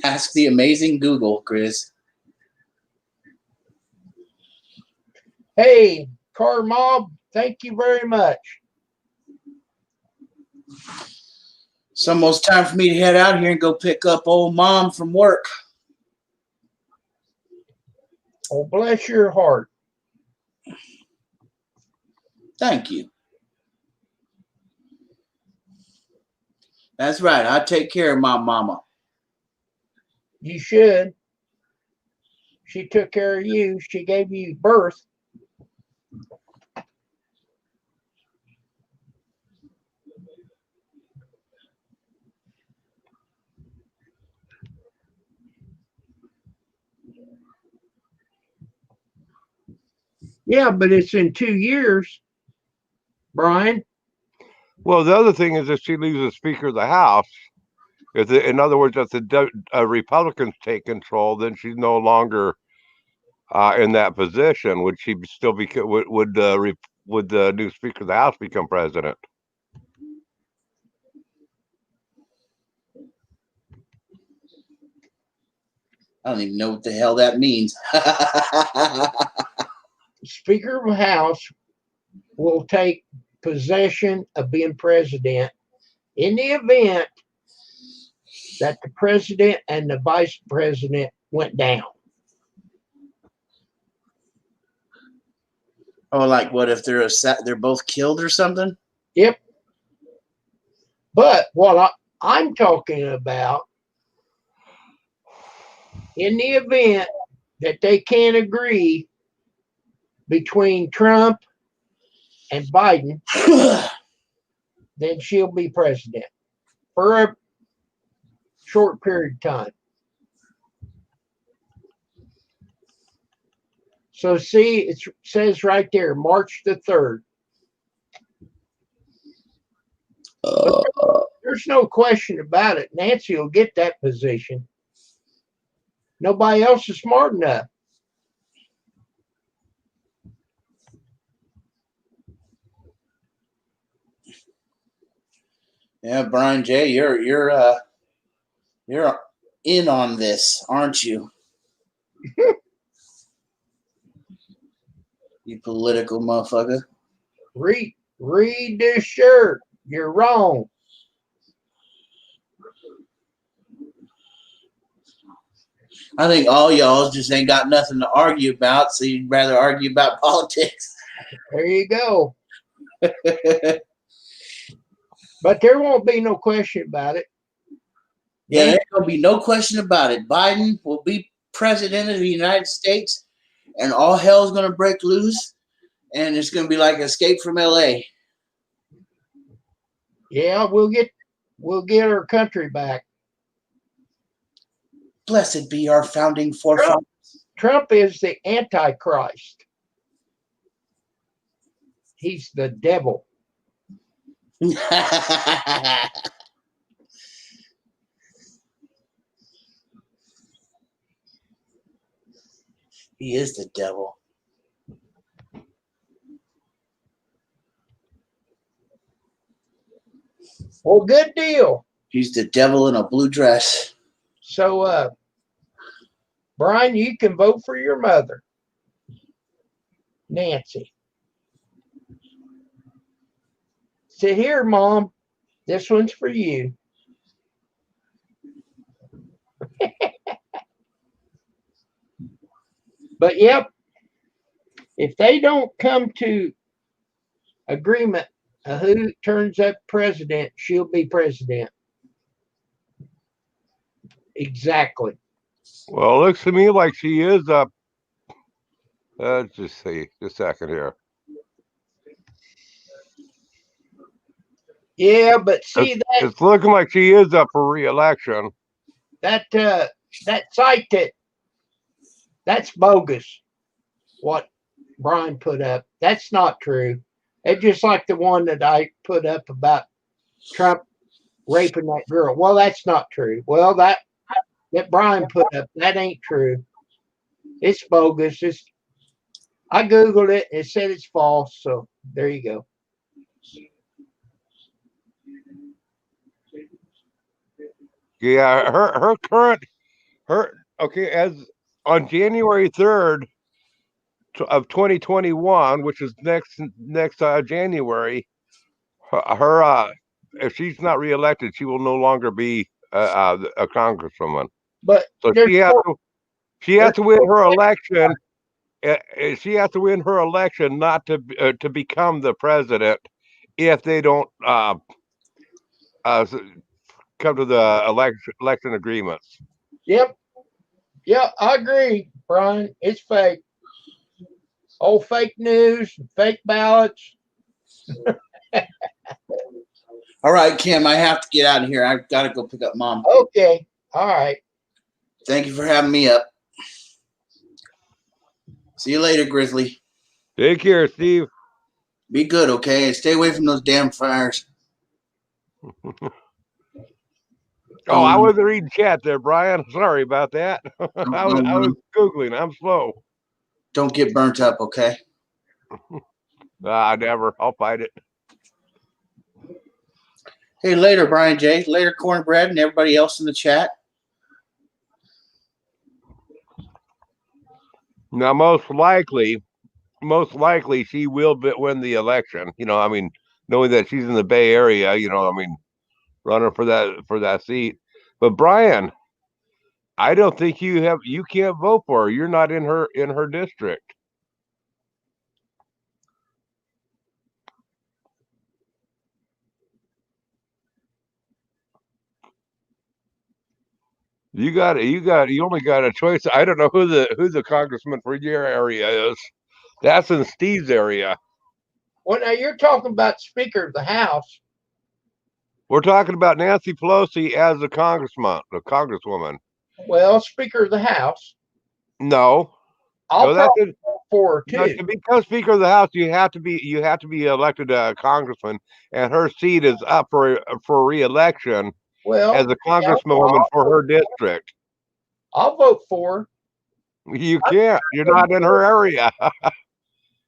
Ask the amazing Google, Chris. Hey, Car Mob, thank you very much. It's almost time for me to head out here and go pick up old mom from work. Oh, bless your heart. Thank you. That's right. I take care of my mama. You should. She took care of you. She gave you birth. Yeah, but it's in 2 years, Brian. Well, the other thing is if she leaves the Speaker of the House, in other words, if the Republicans take control, then she's no longer in that position. Would she still be? Would the new Speaker of the House become president? I don't even know what the hell that means. Speaker of the House will take possession of being president in the event that the president and the vice president went down. Oh, like what if they're both killed or something? Yep. But what I'm talking about, in the event that they can't agree between Trump and Biden, then she'll be president for a short period of time. So see, it says right there, March the 3rd. There's no question about it. Nancy will get that position. Nobody else is smart enough. Yeah, Brian J., you're in on this, aren't you? You political motherfucker. Read this shirt. You're wrong. I think all y'all just ain't got nothing to argue about, so you'd rather argue about politics. There you go. But there won't be no question about it. Yeah, there's going to be no question about it. Biden will be president of the United States, and all hell's going to break loose, and it's going to be like Escape from L.A. Yeah, we'll get our country back. Blessed be our founding forefathers. Trump is the Antichrist. He's the devil. He is the devil. Well, good deal. He's the devil in a blue dress. So, Brian, you can vote for your mother, Nancy. Sit here, Mom. This one's for you. But yep, if they don't come to agreement of who turns up president, she'll be president. Exactly. Well, it looks to me like she is up. Let's just see. Just a second here. Yeah, but see It's looking like she is up for re-election. that site that's bogus. What Brian put up, that's not true. It's just like the one that I put up about Trump raping that girl. Well, that's not true. Well, that Brian put up, that ain't true. It's bogus. I googled it. It said it's false. So there you go. Yeah, okay, as on January 3rd of 2021, which is next January, her if she's not reelected, she will no longer be a congresswoman. But So she has to win her election. She has to win her election not to become the president if they don't come to the election agreements. Yep, I agree, Brian. It's fake. Old fake news, fake ballots. All right, Kim, I have to get out of here. I've got to go pick up Mom. Okay, all right. Thank you for having me up. See you later, Grizzly. Take care, Steve. Be good, okay? Stay away from those damn fires. Oh, I wasn't reading chat there, Brian. Sorry about that. I was Googling. I'm slow. Don't get burnt up, okay? Never. I'll fight it. Hey, later, Brian J. Later, Cornbread and everybody else in the chat. Now, most likely, she will win the election. I mean, knowing that she's in the Bay Area, I mean, running for that seat. But Brian, I don't think you can't vote for her. You're not in her district. You only got a choice. I don't know who the congressman for your area is. That's in Steve's area. Well, now you're talking about Speaker of the House. We're talking about Nancy Pelosi as a congresswoman. Well, Speaker of the House. No. I'll vote for her too. No, to become Speaker of the House, you have to be elected a congressman, and her seat is up for re-election. Well, as a congresswoman for her district. I'll vote for her. You can't. You're not in her area.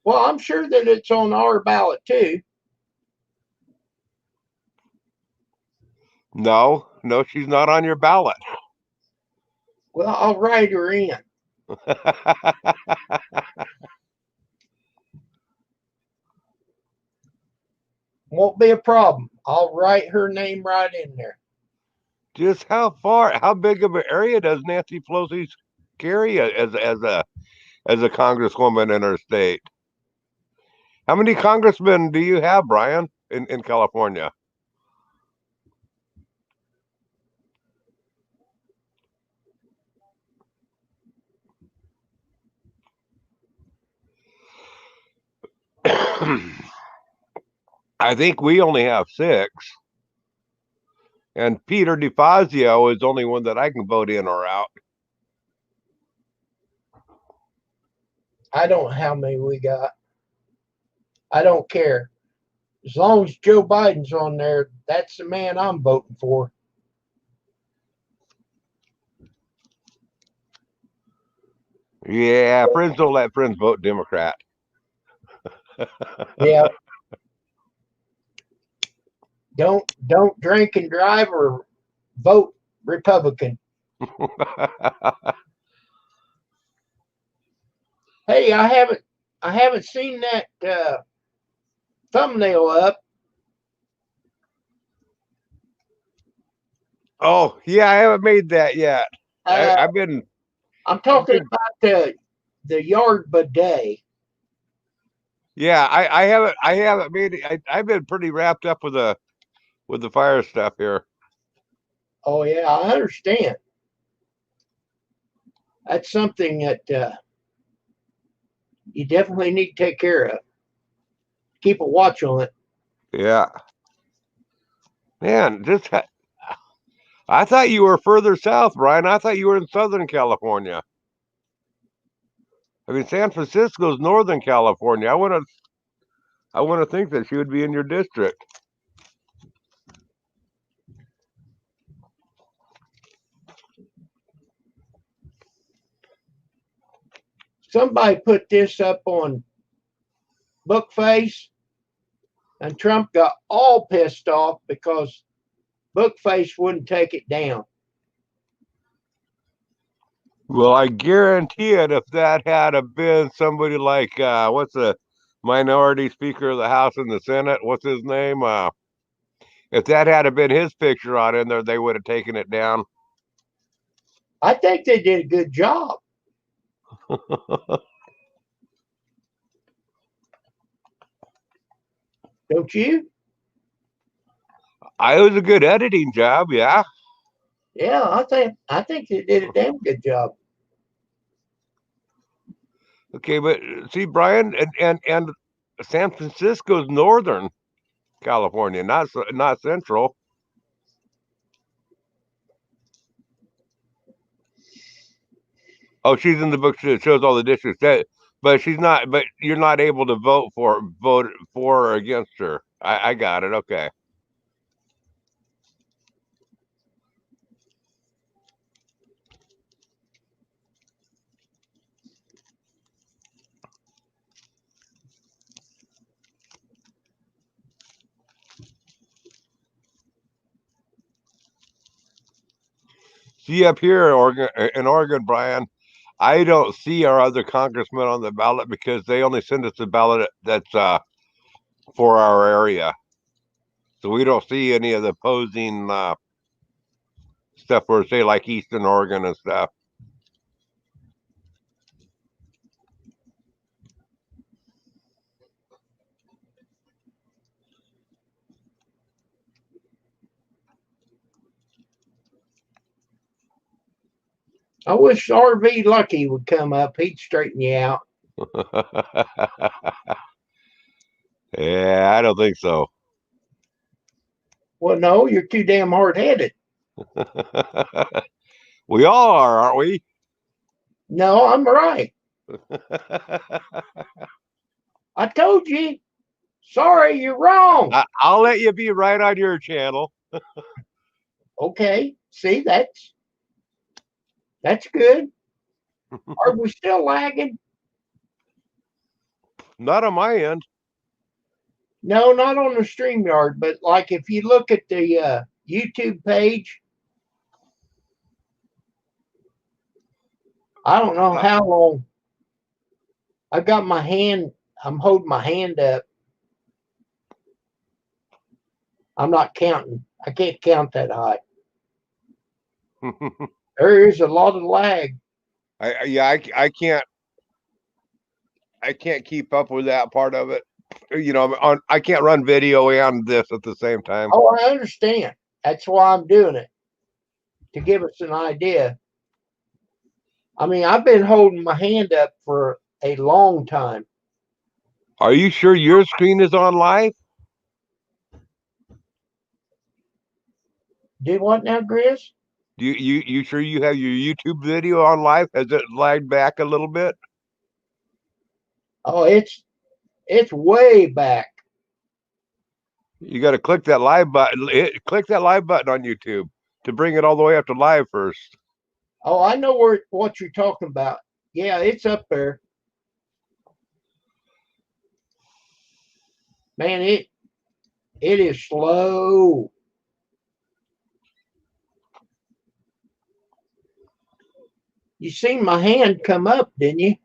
Well, I'm sure that it's on our ballot too. No, she's not on your ballot. Well, I'll write her in. Won't be a problem. I'll write her name right in there. Just how big of an area does Nancy Pelosi carry as a congresswoman in her state? How many congressmen do you have, Brian, in California? I think we only have 6. And Peter DeFazio is the only one that I can vote in or out. I don't know how many we got. I don't care. As long as Joe Biden's on there, that's the man I'm voting for. Yeah, friends don't let friends vote Democrat. Yeah. Don't drink and drive or vote Republican. Hey, I haven't seen that thumbnail up. Oh, yeah, I haven't made that yet. Uh, I've been I'm talking about the yard bidet. yeah, I haven't made it. I've been pretty wrapped up with the fire stuff here. Oh yeah, I understand. That's something that you definitely need to take care of. Keep a watch on it. Yeah. Man, I thought you were further south, Brian. I thought you were in Southern California. I mean, San Francisco's Northern California. I want to think that she would be in your district. Somebody put this up on Bookface, and Trump got all pissed off because Bookface wouldn't take it down. Well, I guarantee it. If that had a been somebody like what's the minority speaker of the House and the Senate? What's his name? If that had a been his picture on in there, they would have taken it down. I think they did a good job. Don't you? It was a good editing job, yeah. Yeah, I think they did a damn good job. Okay, but see, Brian, and San Francisco's Northern California, not Central. Oh, she's in the book that shows all the districts. But she's not. But you're not able to vote for or against her. I got it. Okay. See up here in Oregon, Brian. I don't see our other congressmen on the ballot because they only send us the ballot that's for our area. So we don't see any of the opposing stuff for say like Eastern Oregon and stuff. I wish RV Lucky would come up. He'd straighten you out. Yeah, I don't think so. Well, no, you're too damn hard headed. We all are, aren't we? No, I'm right. I told you. Sorry, you're wrong. I'll let you be right on your channel. Okay. See, that's good. Are we still lagging? Not on my end. No, not on the StreamYard, but like if you look at the YouTube page, I don't know how long. I got my hand, I'm holding my hand up. I'm not counting. I can't count that high. There is a lot of lag. I can't keep up with that part of it. You know, I can't run video and this at the same time. Oh, I understand. That's why I'm doing it, to give us an idea. I mean, I've been holding my hand up for a long time. Are you sure your screen is on live? Did what now, Grizz? You sure you have your YouTube video on live? Has it lagged back a little bit? Oh, it's way back. You got to click that live button. Click that live button on YouTube to bring it all the way up to live first. Oh, I know what you're talking about. Yeah, it's up there. Man, it is slow. You seen my hand come up, didn't you?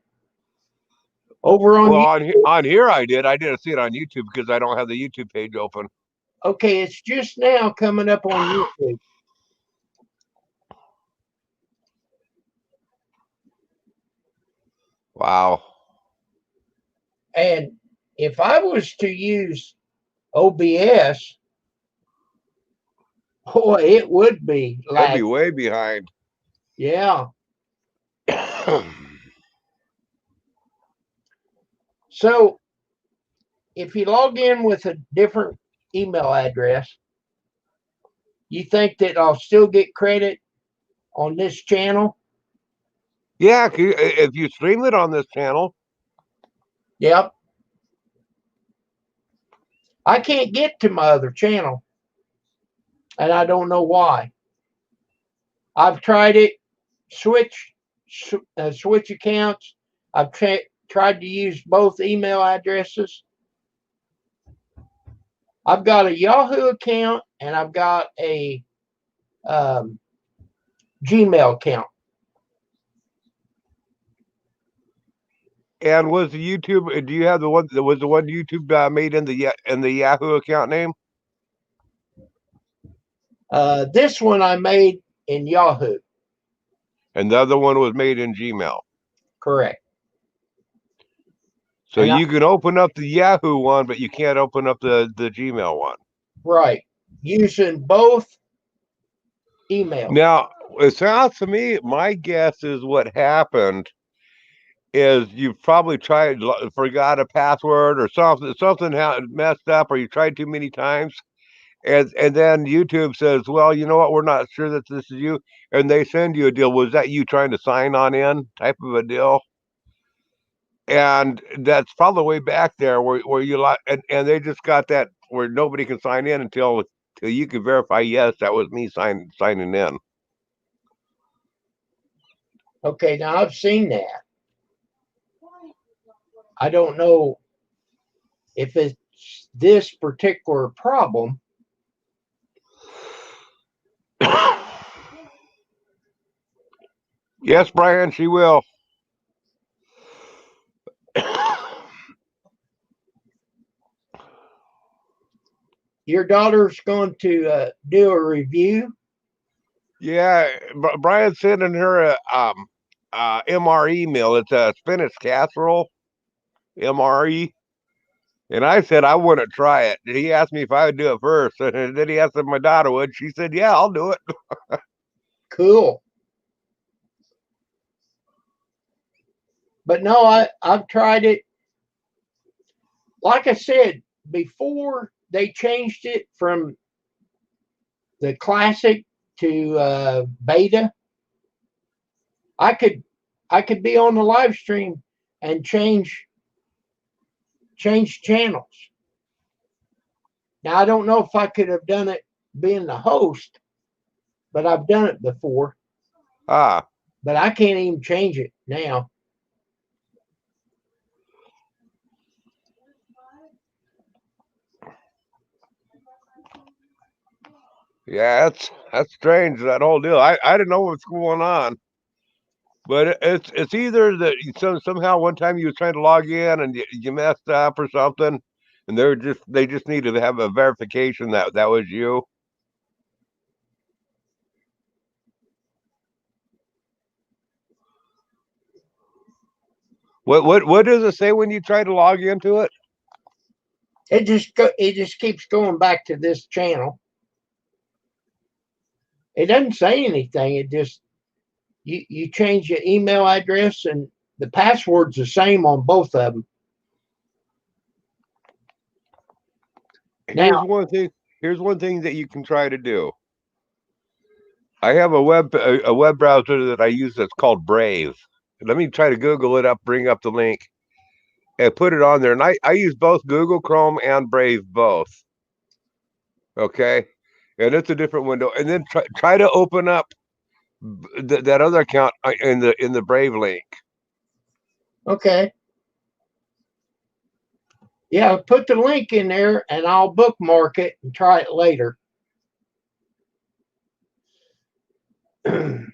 Over on Well, you. on here I did. I didn't see it on YouTube because I don't have the YouTube page open. Okay, it's just now coming up on YouTube. Wow. And if I was to use OBS, boy, it would be That'd be like, way behind. yeah. So if you log in with a different email address, you think that I'll still get credit on this channel? Yeah, if you stream it on this channel. Yep. I can't get to my other channel, and I don't know why. I've tried it, switch accounts. I've tried to use both email addresses. I've got a Yahoo account and I've got a Gmail account. And was the YouTube? Do you have the one that was the one YouTube made in the Yahoo account name? This one I made in Yahoo. And the other one was made in Gmail. Correct. So And you can open up the Yahoo one, but you can't open up the Gmail one. Right. Using both emails. Now, it sounds to me, my guess is what happened is you probably forgot a password or something messed up, or you tried too many times. And then YouTube says, well, you know what? We're not sure that this is you. And they send you a deal. Was that you trying to sign on in type of a deal? And that's probably way back there where you like, and they just got that where nobody can sign in until you can verify, yes, that was me signing in. Okay, now I've seen that. I don't know if it's this particular problem. Yes, Brian, she will. Your daughter's going to do a review. Yeah, Brian's sending her a MRE meal. It's a spinach casserole, MRE. And I said I wouldn't try it. He asked me if I would do it first, and then he asked if my daughter would. She said, "Yeah, I'll do it." Cool. But no, I've tried it. Like I said, before they changed it from the classic to beta, I could be on the live stream and change channels. Now I don't know if I could have done it being the host, but I've done it before. Ah, But I can't even change it now. yeah, that's strange, that whole deal. I didn't know what's going on, but it's either that somehow one time you was trying to log in and you messed up or something, and they just needed to have a verification that was you. What does it say when you try to log into it? It just keeps going back to this channel. It doesn't say anything. It just you change your email address and the password's the same on both of them. Here's one thing that you can try to do. I have a web browser that I use that's called Brave. Let me try to Google it up, bring up the link. and put it on there. And I use both Google Chrome and Brave both. Okay. And it's a different window. And then try to open up that other account in the Brave link. Okay. Yeah, put the link in there and I'll bookmark it and try it later. And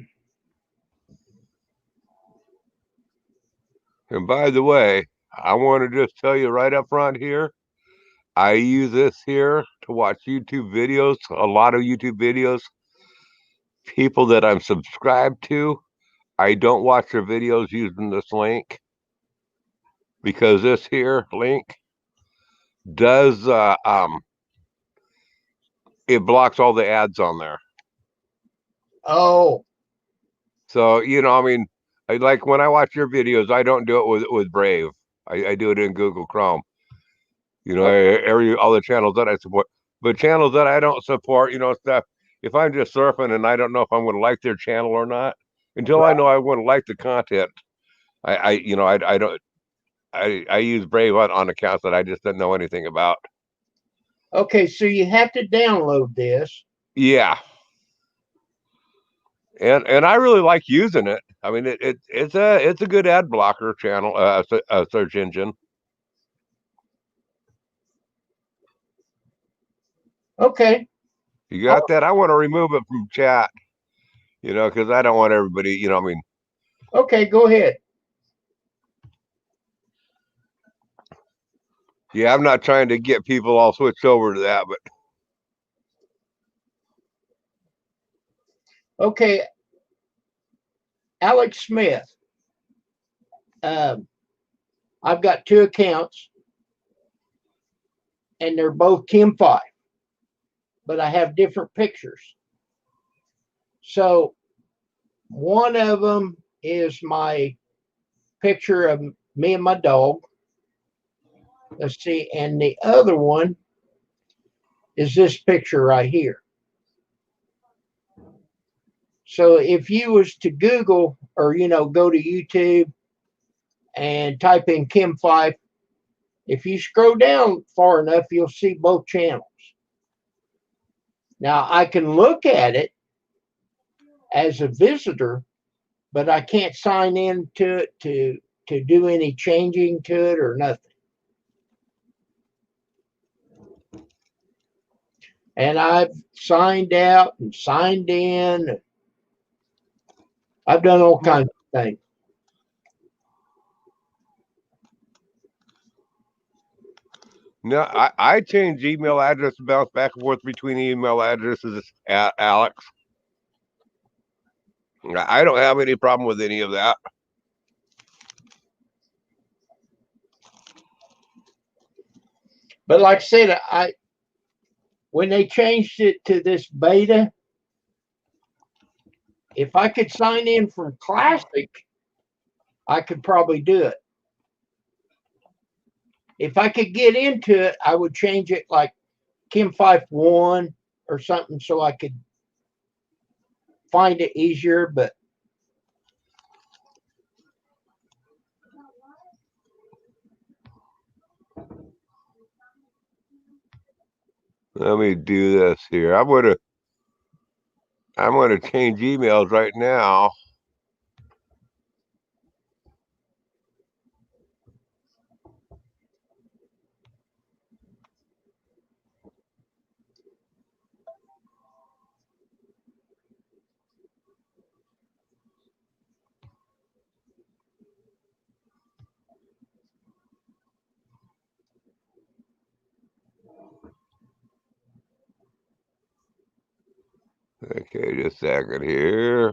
by the way, I want to just tell you right up front here, I use this here to watch YouTube videos, a lot of YouTube videos. People that I'm subscribed to, I don't watch their videos using this link because this here link does it blocks all the ads on there. Oh, So, you know, I mean, I like when I watch your videos, I don't do it with Brave. I do it in Google Chrome. You know, all the channels that I support, but channels that I don't support, you know, stuff. If I'm just surfing and I don't know if I'm going to like their channel or not, until I know I want to like the content, I you know, I don't, I use Brave on accounts that I just didn't know anything about. okay. So you have to download this. Yeah. And I really like using it. I mean, it's a good ad blocker channel, a search engine. Okay. You got that? I want to remove it from chat, you know, because I don't want everybody, you know, I mean. Okay, go ahead. Yeah, I'm not trying to get people all switched over to that, but. Okay. Alex Smith. I've got 2 accounts and they're both Kim 5, but I have different pictures. So one of them is my picture of me and my dog. Let's see. And the other one is this picture right here. So if you was to Google or, you know, go to YouTube and type in Kim 5, if you scroll down far enough, you'll see both channels. Now I can look at it as a visitor, but I can't sign into it to do any changing to it or nothing. And I've signed out and signed in. I've done all kinds of things. No, I change email address, bounce back and forth between email addresses at Alex. I don't have any problem with any of that. But like I said, when they changed it to this beta, if I could sign in from Classic, I could probably do it. If I could get into it, I would change it like Kim 5.1 or something so I could find it easier. But let me do this here. I'm gonna change emails right now. Okay, just a second here.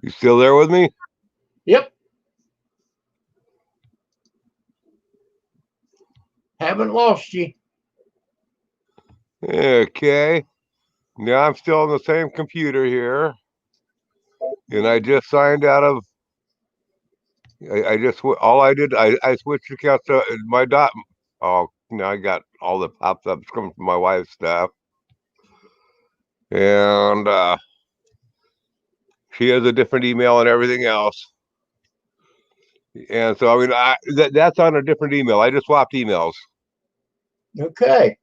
You still there with me? yep, haven't lost you. Okay. Now I'm still on the same computer here. And I just signed out of I just all I did I switched accounts to my dot. Oh, now I got all the pop-ups coming from my wife's stuff. and she has a different email and everything else. And so I mean, that's on a different email. I just swapped emails. Okay.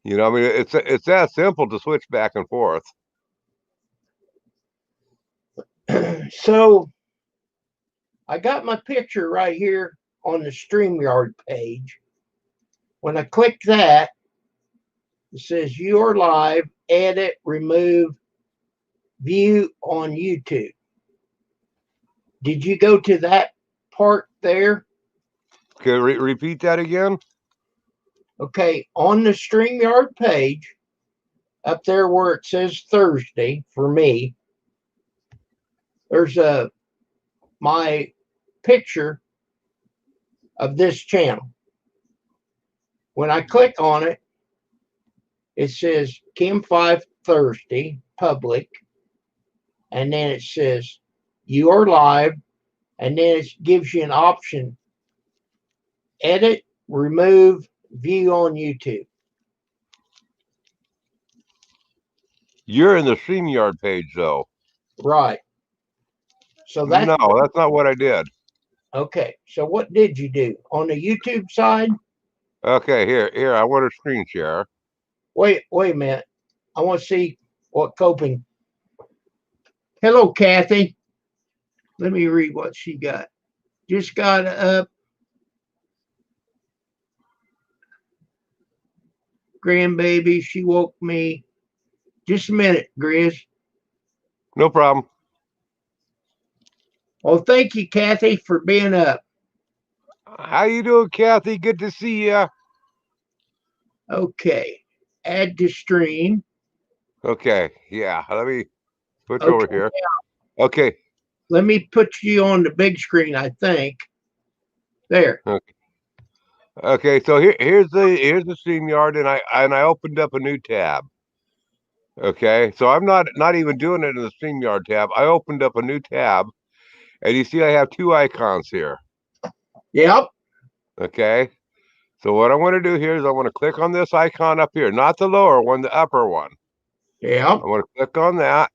You know, I mean, it's that simple to switch back and forth. So I got my picture right here on the StreamYard page. When I click that, it says you're live, edit, remove, view on YouTube. Did you go to that part there? Okay, repeat that again. Okay, on the StreamYard page, up there where it says Thursday for me, there's my picture of this channel. When I click on it, it says Kim 5 Thursday public, and then it says you are live, and then it gives you an option: edit, remove, view on YouTube. You're in the StreamYard page, though. Right. So that's No, that's not what I did. okay. So what did you do on the YouTube side? Okay, here. I want to screen share. Wait a minute. I want to see what coping. Hello, Kathy. Let me read what she got. Just got up. Grandbaby, she woke me. Just a minute, Grizz. No problem. Well, thank you, Kathy, for being up. How you doing, Kathy? Good to see you. Okay. Add to stream. Okay, yeah. Let me switch Okay. over here. Okay. Let me put you on the big screen, I think. There. Okay, so here's the StreamYard, and I opened up a new tab. Okay, so I'm not even doing it in the StreamYard tab. I opened up a new tab, and you see I have two icons here. Yep. Okay, so what I want to do here is I want to click on this icon up here, not the lower one, the upper one. Yep. I want to click on that,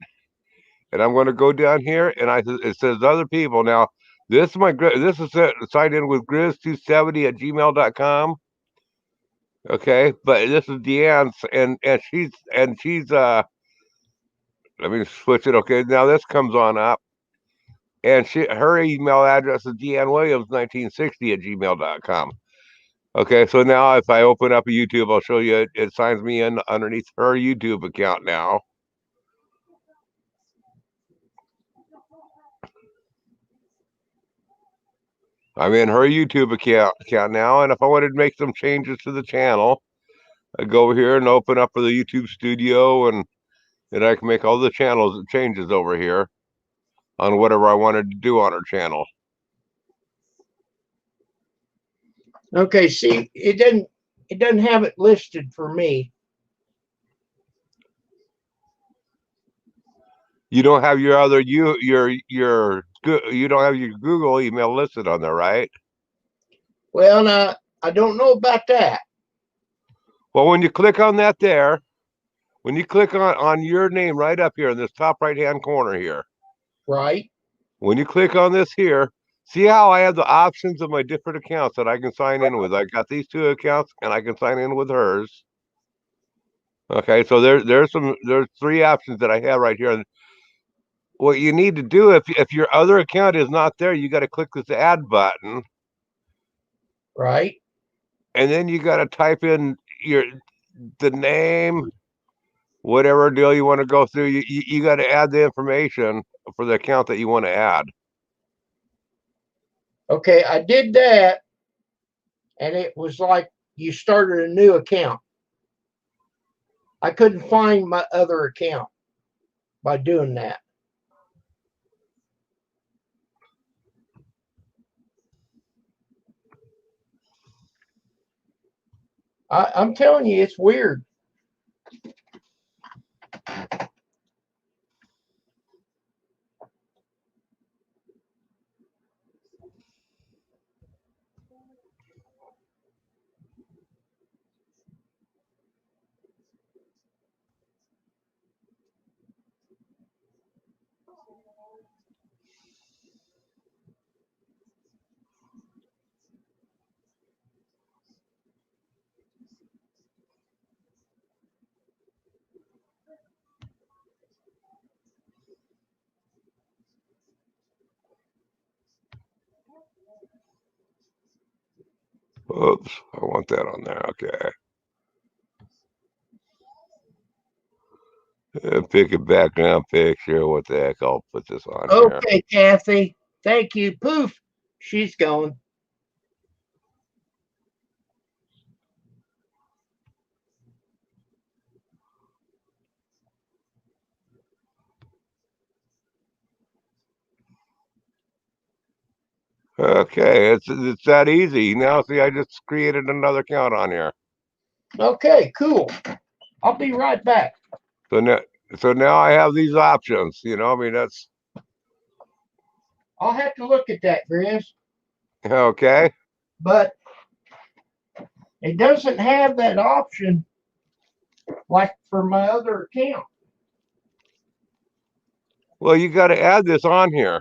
and I'm going to go down here, and it says other people. Now, this is signed in with grizz270@gmail.com. Okay, but this is Deanne's, and she's let me switch it. Okay, now this comes on up, and her email address is deannewilliams1960@gmail.com. Okay, so now if I open up a YouTube, I'll show you it signs me in underneath her YouTube account now. I'm in her YouTube account now, and if I wanted to make some changes to the channel, I go over here and open up for the YouTube studio, and I can make all the channels changes over here on whatever I wanted to do on her channel. Okay, see, it doesn't have it listed for me. You don't have your other you don't have your Google email listed on there, right? Well, now, I don't know about that. Well, when you click on that there, when you click on your name right up here in this top right hand corner here, Right. when you click on this here, see how I have the options of my different accounts that I can sign in with. I got these two accounts, and I can sign in with hers. Okay, so there's three options that I have right here. What you need to do if your other account is not there, you got to click this add button, Right. and then you got to type in the name, whatever deal you want to go through. You got to add the information for the account that you want to add. Okay, I did that, and it was like you started a new account. I couldn't find my other account by doing that. I'm telling you, it's weird. Oops, I want that on there. Okay. Pick it back now. Picture. What the heck? I'll put this on here. Okay, Kathy. Thank you. Poof. She's gone. Okay, it's that easy. Now see, I just created another account on here. Okay, cool. I'll be right back. So now I have these options. You know, I mean that's I'll have to look at that, Grizz. okay. But it doesn't have that option like for my other account. Well, you got to add this on here.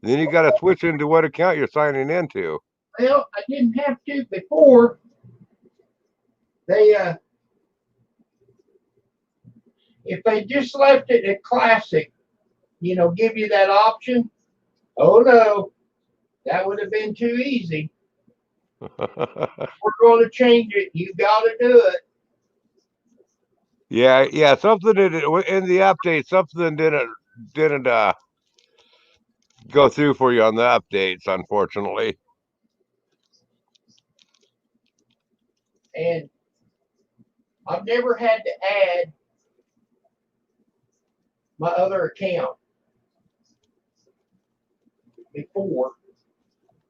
Then you got to switch into what account you're signing into. Well, I didn't have to before. They if they just left it at classic, you know, give you that option. Oh no, that would have been too easy. We're going to change it. You got to do it. Yeah. Something in the update, something didn't go through for you on the updates, unfortunately. And I've never had to add my other account before.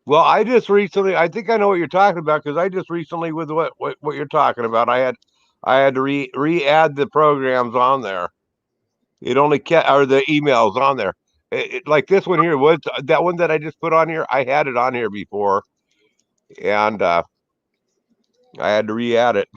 Well, I think I know what you're talking about because I just recently with what you're talking about, I had to re-add the programs on there. It only kept or the emails on there. Like this one here was that one that I just put on here. I had it on here before, and I had to re-add it.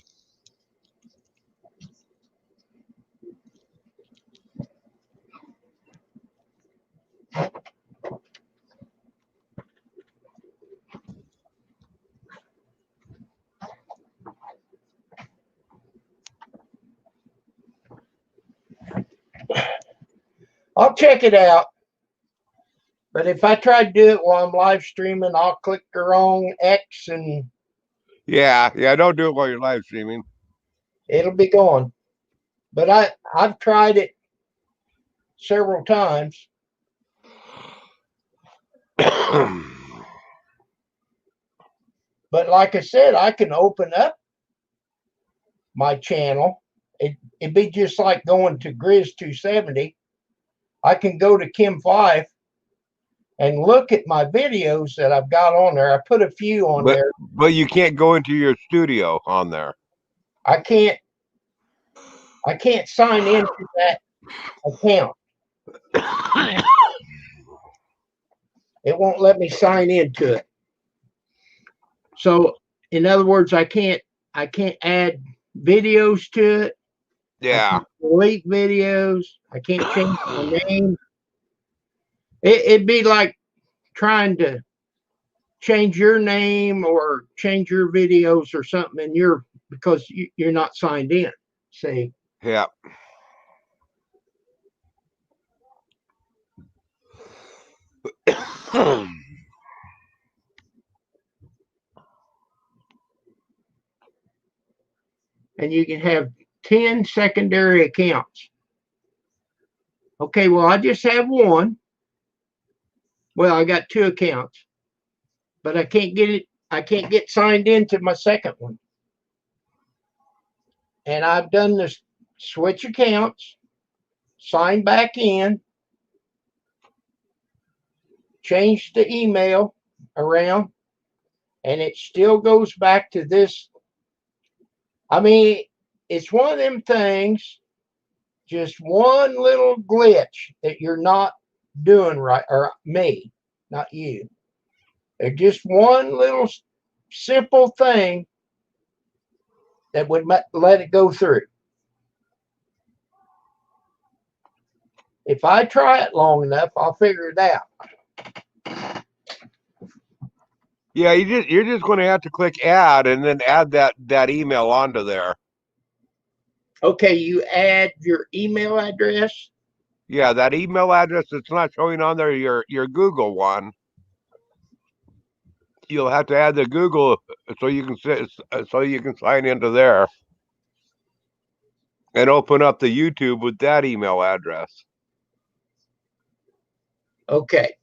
I'll check it out. But if I try to do it while I'm live streaming, I'll click the wrong X and Yeah. Don't do it while you're live streaming. it'll be gone. But I've tried it several times. But like I said, I can open up my channel. It'd be just like going to Grizz 270. I can go to Kim 5 and look at my videos that I've got on there. I put a few on there. But you can't go into your studio on there. I can't sign into that account. It won't let me sign into it. So in other words, I can't add videos to it. Yeah. Delete videos. I can't change my name. It'd be like trying to change your name or change your videos or something, and because you're not signed in. See. Yeah. And you can have 10 secondary accounts. Okay, well, I just have one. Well, I got 2 accounts, but I can't get signed into my second one. And I've done this switch accounts, sign back in, change the email around, and it still goes back to this. I mean, it's one of them things, just one little glitch that you're not doing right, or me, not you. There's just one little simple thing that would let it go through. If I try it long enough, I'll figure it out. Yeah, you're just going to have to click add and then add that email onto there. Okay, you add your email address. Yeah, that email address that's not showing on there, your Google one. you'll have to add the Google so you can sign into there and open up the YouTube with that email address. Okay.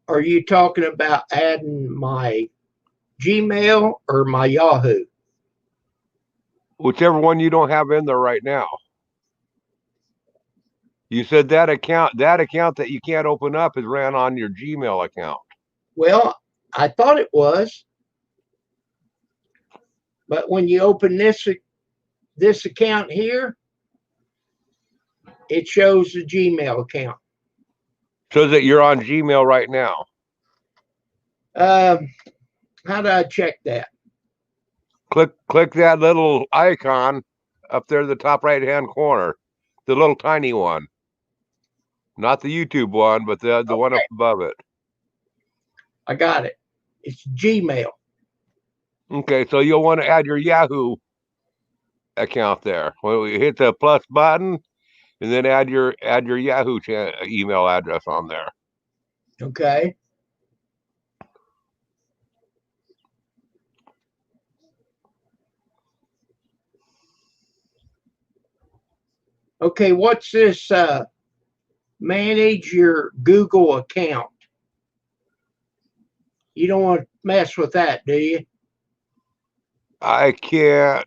Are you talking about adding my Gmail or my Yahoo? Whichever one you don't have in there right now. You said that account that you can't open up is ran on your Gmail account. Well, I thought it was, but when you open this account here, it shows the Gmail account. So that you're on Gmail right now. How do I check that? Click that little icon up there in the top right hand corner, the little tiny one. Not the YouTube one, but the one up above it. I got it. It's Gmail. Okay, so you'll want to add your Yahoo account there. When we hit the plus button, and then add your Yahoo email address on there. Okay. Okay, what's this? Manage your Google account. You don't want to mess with that, do you? I can't.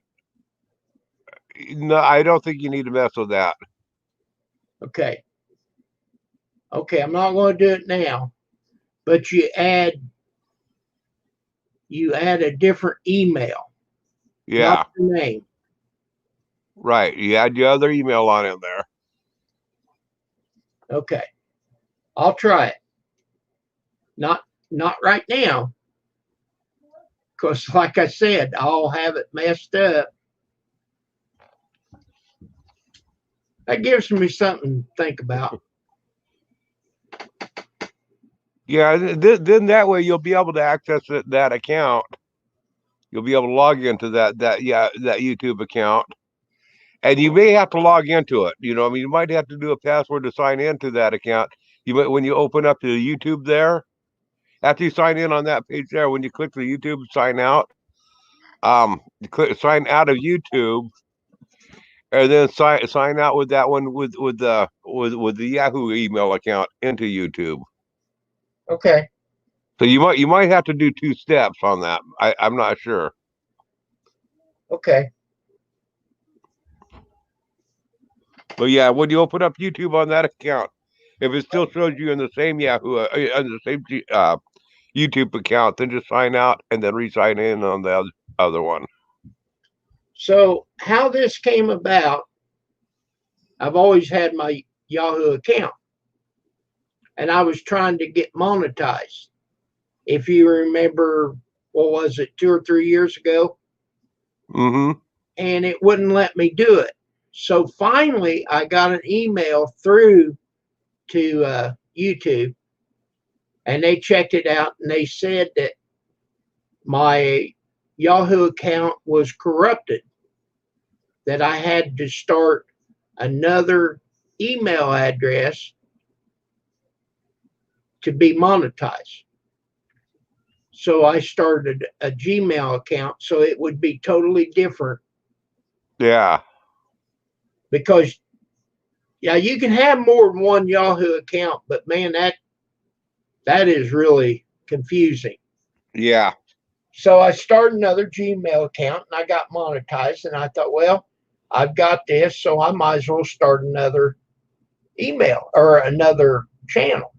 No, I don't think you need to mess with that. Okay. Okay, I'm not going to do it now, but you add a different email. Yeah. Not the name. Right. You add your other email on in there. Okay. I'll try it. Not right now. Because like I said, I'll have it messed up. That gives me something to think about. Yeah, then that way you'll be able to access that account. You'll be able to log into that YouTube account. And you may have to log into it. You know, I mean, you might have to do a password to sign into that account. You might, when you open up the YouTube there, after you sign in on that page there, when you click the YouTube sign out, you click sign out of YouTube, and then sign out with that one with the Yahoo email account into YouTube. Okay. So you might have to do 2 steps on that. I'm not sure. Okay. But yeah, when you open up YouTube on that account, if it still shows you in the same Yahoo, on the same YouTube account, then just sign out and then re-sign in on the other one. So how this came about, I've always had my Yahoo account, and I was trying to get monetized. If you remember, what was it, 2 or 3 years ago? Mm-hmm. And it wouldn't let me do it. So finally, I got an email through to YouTube, and they checked it out, and they said that my Yahoo account was corrupted, that I had to start another email address to be monetized. So I started a Gmail account, so it would be totally different. Yeah. Because, yeah, you can have more than one Yahoo account, but man, that is really confusing. Yeah. So I started another Gmail account, and I got monetized, and I thought, well, I've got this, so I might as well start another email or another channel.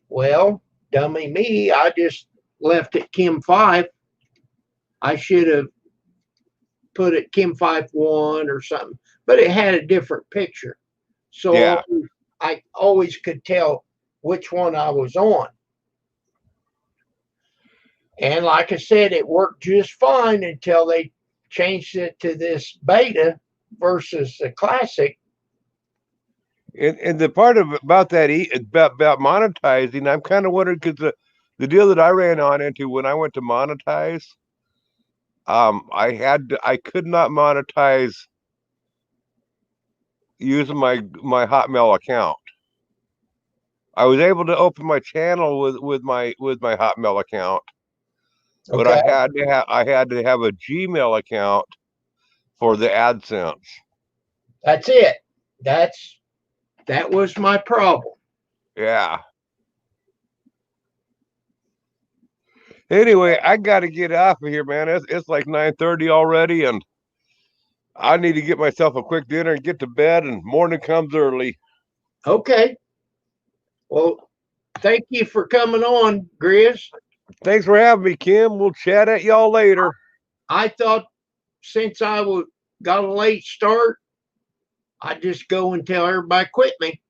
Well, dummy me, I just left it Kim5. I should have put it Kim5 1 or something, but it had a different picture. So Yeah. I always could tell which one I was on. And like I said, it worked just fine until they changed it to this beta versus the classic. And the part about that about monetizing, I'm kind of wondering, because the deal that I ran on into when I went to monetize, I could not monetize using my Hotmail account. I was able to open my channel with my Hotmail account, but Okay. I had to have a Gmail account for the AdSense. That's it. That was my problem. Yeah. Anyway, I got to get off of here, man. It's like 9:30 already, and I need to get myself a quick dinner and get to bed. And morning comes early. Okay. Well, thank you for coming on, Grizz. Thanks for having me, Kim. We'll chat at y'all later. I thought since got a late start, I'd just go and tell everybody quit me.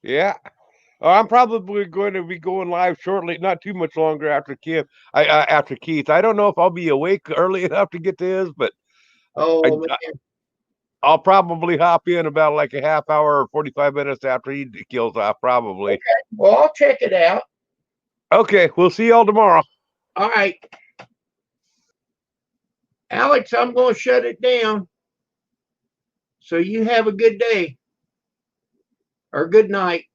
Yeah. I'm probably going to be going live shortly, not too much longer after after Keith. I don't know if I'll be awake early enough to get to his, but Oh, man. I'll probably hop in about like a half hour or 45 minutes after he kills off, probably. Okay. Well, I'll check it out. Okay, we'll see y'all tomorrow. All right. Alex, I'm going to shut it down. So you have a good day or good night.